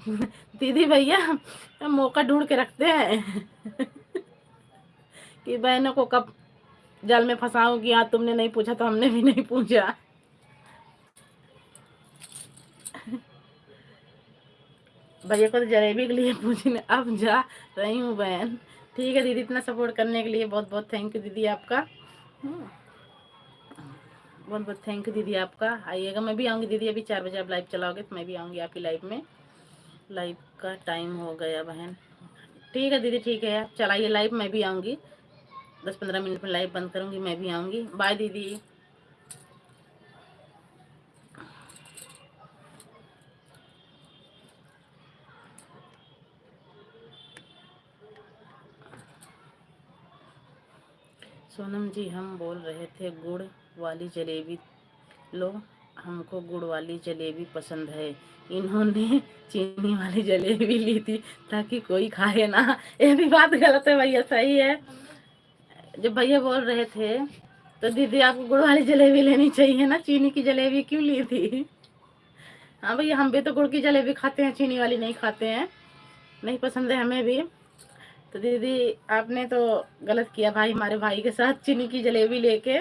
दीदी भैया हम मौका ढूंढ के रखते हैं कि बहनों को कब जाल में फंसाऊंगी। हाँ, तुमने नहीं पूछा तो हमने भी नहीं पूछा। भैया को तो जलेबी के लिए पूछने अब जा रही हूँ बहन। ठीक है दीदी, इतना सपोर्ट करने के लिए बहुत बहुत थैंक यू दीदी आपका। बहुत बहुत थैंक यू दीदी आपका। आइएगा, मैं भी आऊँगी दीदी। अभी 4 बजे आप लाइव चलाओगे तो मैं भी आऊँगी आपकी लाइव में। लाइव का टाइम हो गया बहन। ठीक है दीदी, ठीक है, आप चलाइए लाइव, मैं भी आऊँगी। 10-15 मिनट में लाइव बंद करूँगी, मैं भी आऊँगी। बाय दीदी। सोनम जी, हम बोल रहे थे गुड़ वाली जलेबी लो, हमको गुड़ वाली जलेबी पसंद है। इन्होंने चीनी वाली जलेबी ली थी ताकि कोई खाए ना। ये भी बात गलत है भैया, सही है। जब भैया बोल रहे थे तो दीदी आपको गुड़ वाली जलेबी लेनी चाहिए ना, चीनी की जलेबी क्यों ली थी? हाँ भैया, हम भी तो गुड़ की जलेबी खाते हैं, चीनी वाली नहीं खाते हैं, नहीं पसंद है हमें भी। तो दीदी आपने तो गलत किया भाई, हमारे भाई के साथ चीनी की जलेबी लेके।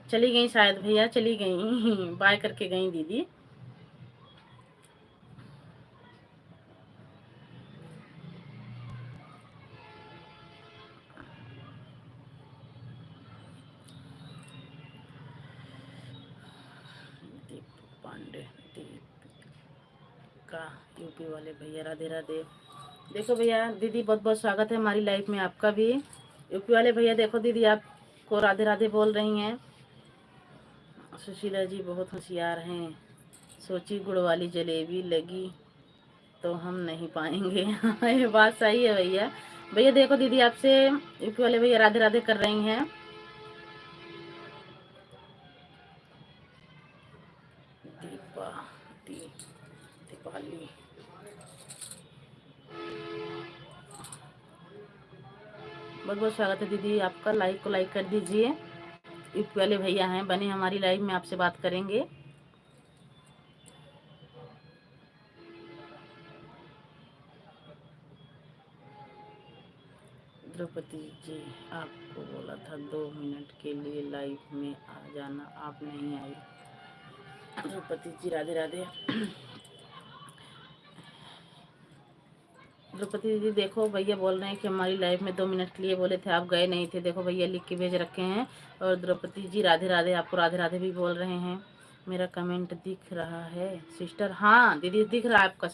चली गई शायद भैया, चली गई बाय करके गई दीदी। दीप पांडे, दीपिका, यूपी वाले भैया, राधे राधे। देखो भैया, दीदी बहुत बहुत स्वागत है हमारी लाइफ में आपका भी। यूपी वाले भैया देखो दीदी आपको राधे राधे बोल रही हैं। सुशीला जी बहुत होशियार हैं, सोची गुड़ वाली जलेबी लगी तो हम नहीं पाएंगे। हाँ, ये बात सही है भैया। भैया देखो दीदी आपसे यूपी वाले भैया राधे राधे कर रही हैं। दीपा दी दीपाली, बहुत बहुत स्वागत है दीदी आपका। लाइक को लाइक कर दीजिए। यूपी वाले भैया हैं, बने हमारी लाइव में आपसे बात करेंगे। द्रौपदी जी, आपको बोला था 2 मिनट के लिए लाइव में आ जाना, आप नहीं आई। द्रौपदी जी राधे राधे। द्रौपदी दीदी देखो भैया बोल रहे हैं कि हमारी लाइफ में 2 मिनट के लिए बोले थे, आप गए नहीं थे। देखो भैया लिख के भेज रखे हैं। और द्रौपदी जी राधे राधे, आपको राधे राधे भी बोल रहे हैं। मेरा कमेंट दिख रहा है सिस्टर? हाँ दीदी दिख रहा है आपका,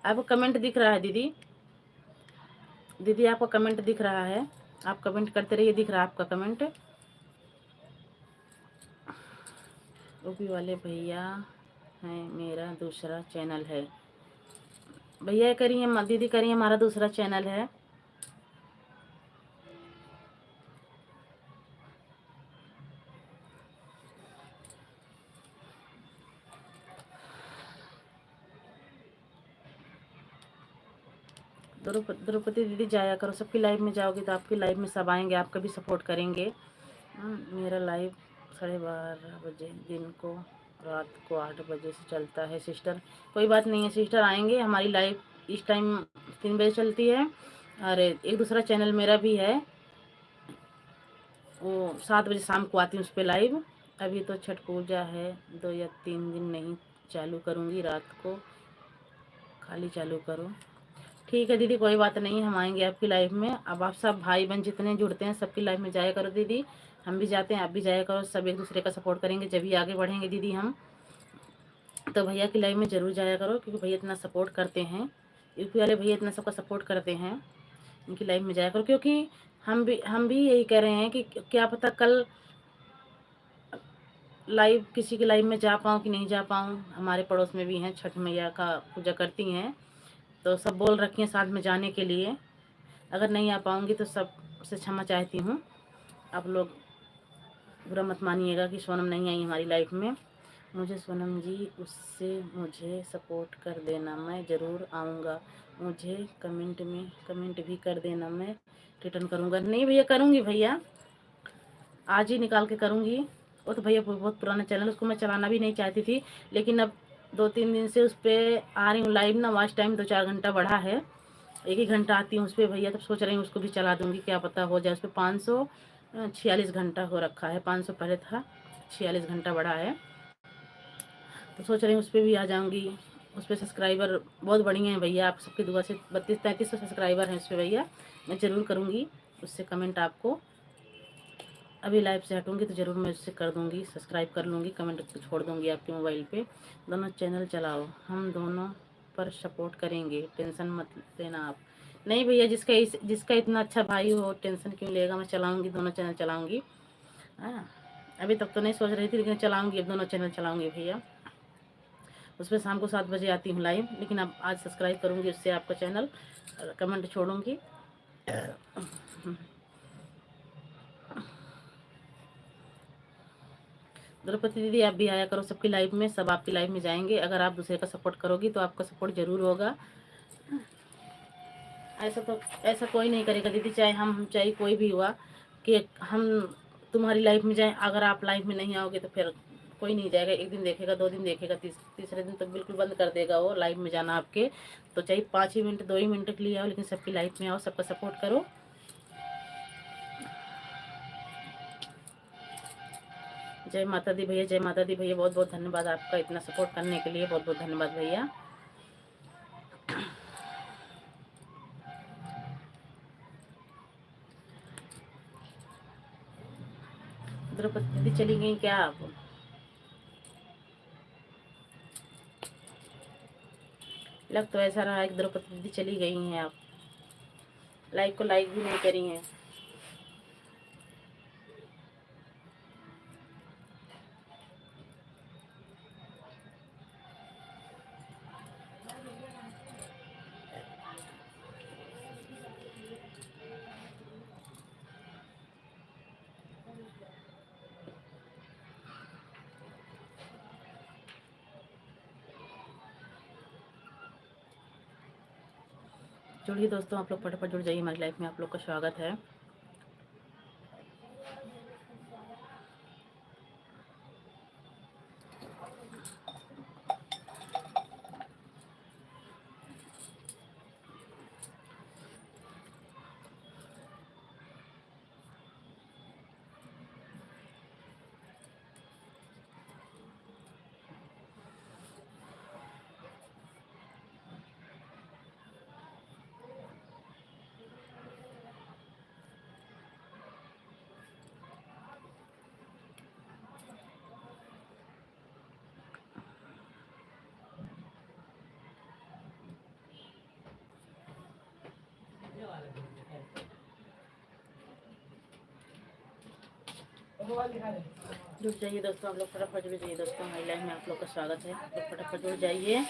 आपको कमेंट दिख रहा है दीदी। दीदी आपका कमेंट दिख रहा है, आप कमेंट करते रहिए, दिख रहा है आपका कमेंट। यूपी वाले भैया हैं, मेरा दूसरा चैनल है। भैया करिए, दीदी करिए, हमारा दूसरा चैनल है। द्रौपदी दीदी जाया करो, सबकी लाइव में जाओगे तो आपकी लाइव में सब आएंगे, आपका भी सपोर्ट करेंगे। मेरा लाइव 12:30 बजे दिन को, रात को 8 बजे से चलता है सिस्टर। कोई बात नहीं है सिस्टर, आएंगे। हमारी लाइव इस टाइम 3 बजे चलती है। और एक दूसरा चैनल मेरा भी है, वो 7 बजे शाम को आती हूँ उस पर लाइव। अभी तो छठ पूजा है, 2 या 3 दिन नहीं चालू करूँगी, रात को खाली चालू करो। ठीक है दीदी, कोई बात नहीं, हम आएंगे आपकी लाइफ में। अब आप सब भाई बहन जितने जुड़ते हैं सबकी लाइफ में जाया करो दीदी। हम भी जाते हैं, आप भी जाया करो, सब एक दूसरे का सपोर्ट करेंगे जब भी आगे बढ़ेंगे दीदी हम। तो भैया की लाइफ में ज़रूर जाया करो, क्योंकि भैया इतना सपोर्ट करते हैं। यूपी वाले भैया इतना सबका सपोर्ट करते हैं, इनकी लाइफ में जाया करो। क्योंकि हम भी यही कह रहे हैं कि क्या पता कल लाइव किसी की लाइव में जा पाऊँ कि नहीं जा पाऊँ। हमारे पड़ोस में भी हैं, छठ मैया का पूजा करती हैं, तो सब बोल रखी हैं साथ में जाने के लिए। अगर नहीं आ पाऊँगी तो सब से क्षमा चाहती हूँ। आप लोग बुरा मत मानिएगा कि सोनम नहीं आई हमारी लाइफ में। मुझे सोनम जी उससे मुझे सपोर्ट कर देना, मैं ज़रूर आऊँगा। मुझे कमेंट भी कर देना, मैं रिटर्न करूँगा। नहीं भैया, करूँगी भैया, आज ही निकाल के करूँगी। वो तो भैया बहुत पुराना चैनल, उसको मैं चलाना भी नहीं चाहती थी, लेकिन अब 2-3 दिन से उस पर आ रही हूँ लाइव ना। वॉच टाइम 2-4 घंटा बढ़ा है, 1 ही घंटा आती हूँ उस पर भैया। तब सोच रही हूँ उसको भी चला दूँगी, क्या पता हो जाए। उस पर 546 घंटा हो रखा है, 500 पहले था, 46 घंटा बढ़ा है। तो सोच रही हूँ उस पर भी आ जाऊँगी। उस पर सब्सक्राइबर बहुत बढ़िया है भैया, आप सबकी दुआ से 3200-3300 सब्सक्राइबर हैं उस पर भैया। मैं ज़रूर करूँगी उससे कमेंट आपको। अभी लाइव से हटूँगी तो ज़रूर मैं उससे कर दूँगी, सब्सक्राइब कर लूँगी, कमेंट छोड़ दूँगी आपके मोबाइल पे। दोनों चैनल चलाओ, हम दोनों पर सपोर्ट करेंगे, टेंशन मत लेना आप। नहीं भैया, जिसका इतना अच्छा भाई हो, टेंशन क्यों लेगा। मैं चलाऊँगी, दोनों चैनल चलाऊँगी। हाँ, अभी तक तो नहीं सोच रही थी, लेकिन चलाऊँगी, अब दोनों चैनल चलाऊँगी भैया। उस पर शाम को 7 बजे आती हूँ लाइव, लेकिन अब आज सब्सक्राइब करूँगी उससे आपका चैनल, कमेंट छोड़ूँगी। द्रौपदी दीदी, आप भी आया करो सबकी लाइव में, सब आपकी लाइव में जाएंगे। अगर आप दूसरे का सपोर्ट करोगी तो आपका सपोर्ट जरूर होगा। ऐसा कोई नहीं करेगा दीदी, चाहे हम चाहे कोई भी हुआ, कि हम तुम्हारी लाइफ में जाए। अगर आप लाइफ में नहीं आओगे तो फिर कोई नहीं जाएगा। 1 दिन देखेगा, 2 दिन देखेगा, तीसरे दिन तो बिल्कुल बंद कर देगा वो लाइव में जाना आपके। तो चाहे 5 ही मिनट 2 ही मिनट के लिए आओ, लेकिन सबकी लाइफ में आओ, सबका सपोर्ट करो। जय माता दी भैया, जय माता दी भैया, बहुत बहुत धन्यवाद आपका इतना सपोर्ट करने के लिए, बहुत बहुत धन्यवाद भैया। द्रौपदी दीदी चली गई क्या आप? लग तो ऐसा रहा है कि द्रौपदी दीदी चली गई हैं आप, लाइक को लाइक भी नहीं करी हैं। जुड़िए दोस्तों, आप लोग फटाफट जुड़ जाइए, हमारी लाइफ में आप लोग का स्वागत है। जुड़ जाइए दोस्तों, आप लोग फटाफट जुड़ जाइए दोस्तों, हमारी लाइफ में आप लोग का स्वागत है। आप लोग फटाफट जुड़ जाइए।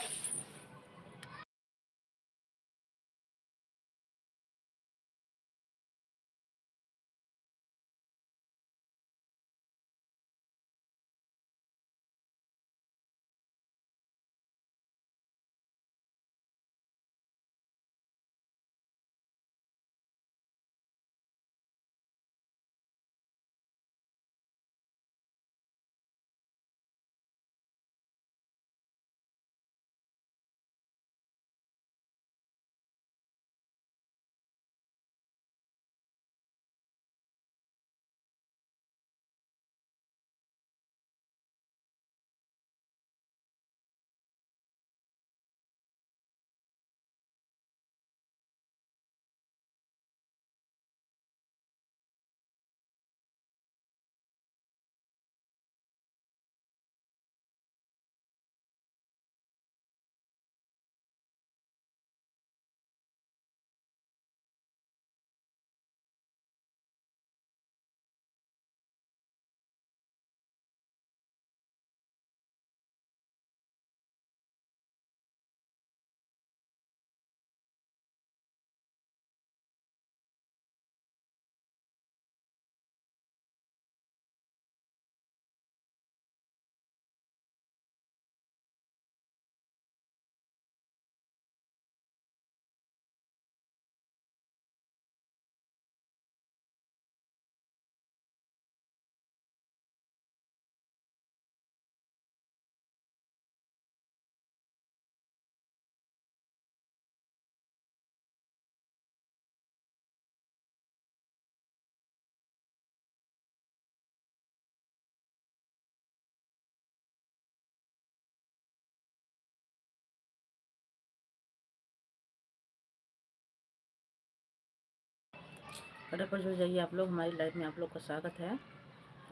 फटाफट जुड़ जाइए आप लोग, हमारी लाइफ में आप लोग का स्वागत है।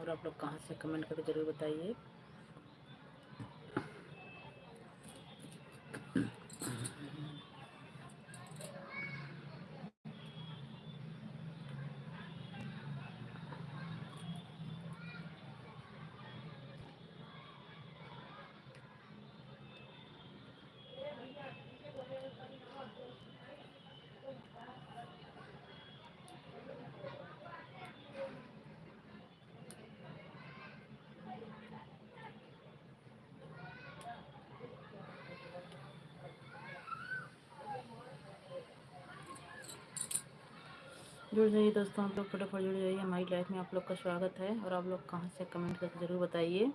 और आप लोग कहाँ से कमेंट करके ज़रूर बताइए। जुड़ जाइए दोस्तों, आप लोग फटाफट जुड़ जाइए, हमारी लाइफ में आप लोग का स्वागत है। और आप लोग कहाँ से कमेंट करके ज़रूर बताइए।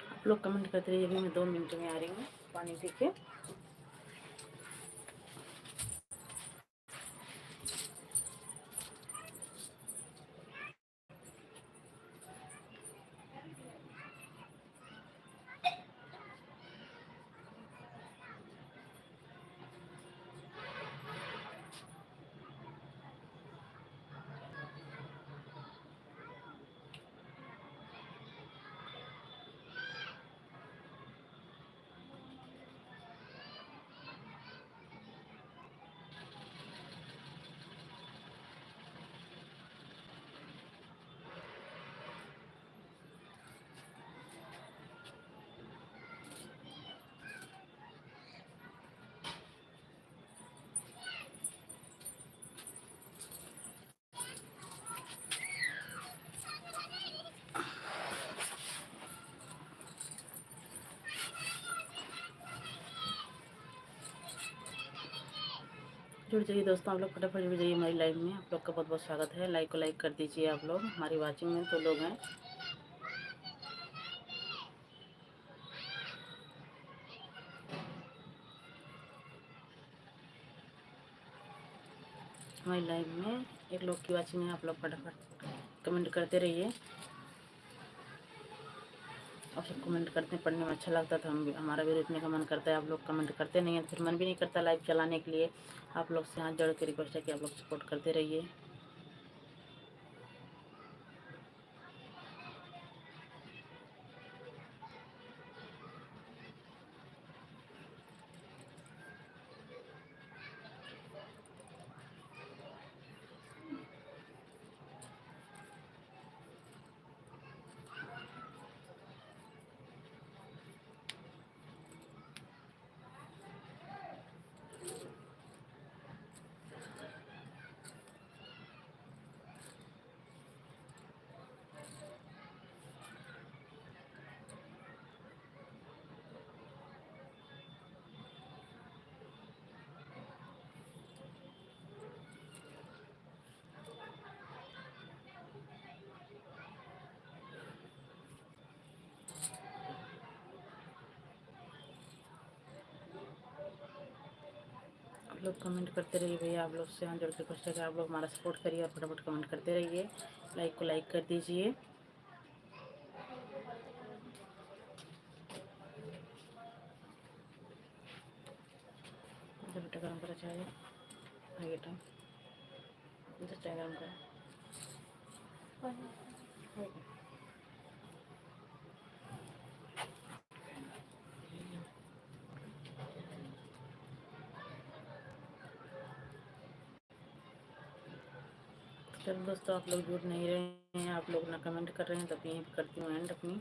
आप लोग कमेंट करते रहिए। अभी मैं 2 मिनट में आ रही हूँ पानी पी के। जुड़ जाइए दोस्तों, आप लोग फटाफट जुड़ जाइए हमारी लाइव में। आप लोग का बहुत बहुत स्वागत है। लाइक को लाइक कर दीजिए आप लोग। हमारी वाचिंग में तो लोग हैं। हमारी लाइव में एक लोग की वाचिंग है। आप लोग फटाफट कमेंट करते रहिए। आप सब कमेंट करते हैं, पढ़ने में अच्छा लगता था। हमारा भी रुकने का मन करता है। आप लोग कमेंट करते नहीं हैं तो फिर मन भी नहीं करता लाइव चलाने के लिए। आप लोग से हाथ जोड़ के रिक्वेस्ट है कि आप लोग सपोर्ट करते रहिए। आप लोग कमेंट करते रहिए भैया। आप लोग से हाथ जोड़ के रिक्वेस्ट है कि आप लोग हमारा सपोर्ट करिए और फटाफट कमेंट करते रहिए। लाइक को लाइक कर दीजिए। बेटा गर्म करा चाय, आगे टाइम चाय गर्म करा। चलो दोस्तों, आप लोग जुड़ नहीं रहे हैं, आप लोग ना कमेंट कर रहे हैं, तब यहीं करती हूँ एंड अपनी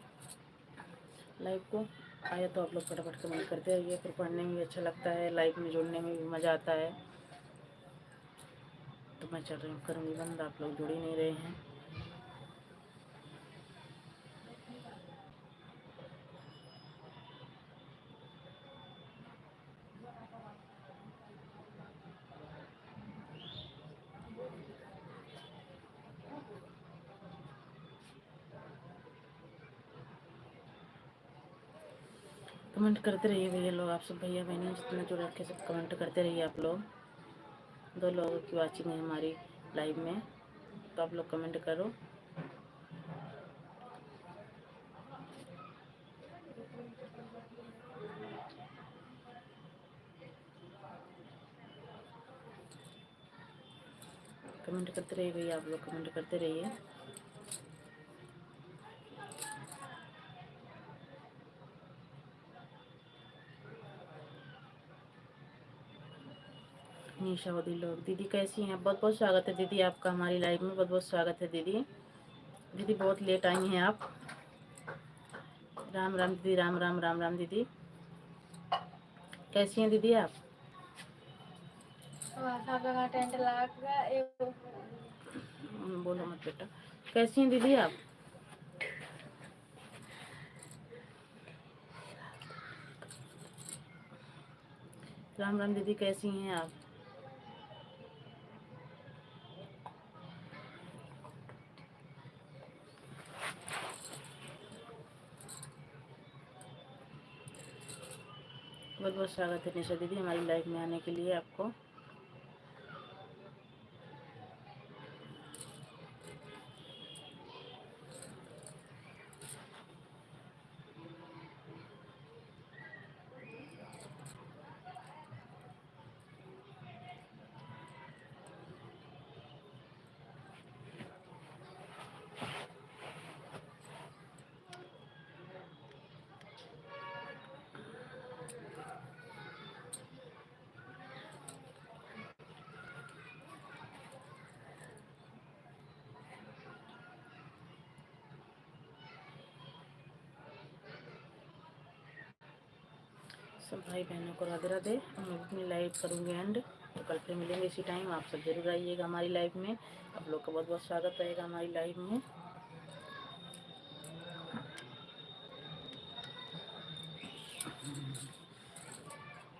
लाइव को। आया तो आप लोग फटाफट कमेंट करते रहिए, फिर पढ़ने में भी अच्छा लगता है, लाइव में जुड़ने में भी मज़ा आता है। तो मैं चल रही हूँ, करूँगी बंद। आप लोग जुड़ ही नहीं रहे हैं। कमेंट करते रहिए भैया लोग, आप सब भैया बहनी जितने जुड़ रखे सब कमेंट करते रहिए आप लोग। 2 लोगों की वाचिंग है हमारी लाइव में, तो आप लोग कमेंट करो। कमेंट करते रहिए भैया आप लोग, कमेंट करते रहिए। निशावदी लोग, दीदी कैसी हैं? बहुत बहुत स्वागत है दीदी आपका हमारी लाइव में, बहुत बहुत स्वागत है दीदी। दीदी बहुत लेट आई हैं आप। राम राम दीदी, राम राम राम राम दीदी, कैसी हैं दीदी आप? बोलो मत बेटा, कैसी हैं दीदी आप? राम राम दीदी, कैसी हैं आप? बहुत बहुत स्वागत है निशा दीदी हमारी लाइव में आने के लिए आपको। सब भाई बहनों को राधे राधे। मैं अपनी लाइव करूँगी एंड, तो कल फिर मिलेंगे इसी टाइम। आप सब जरूर आइएगा हमारी लाइव में, आप लोग का बहुत बहुत स्वागत रहेगा हमारी लाइव में।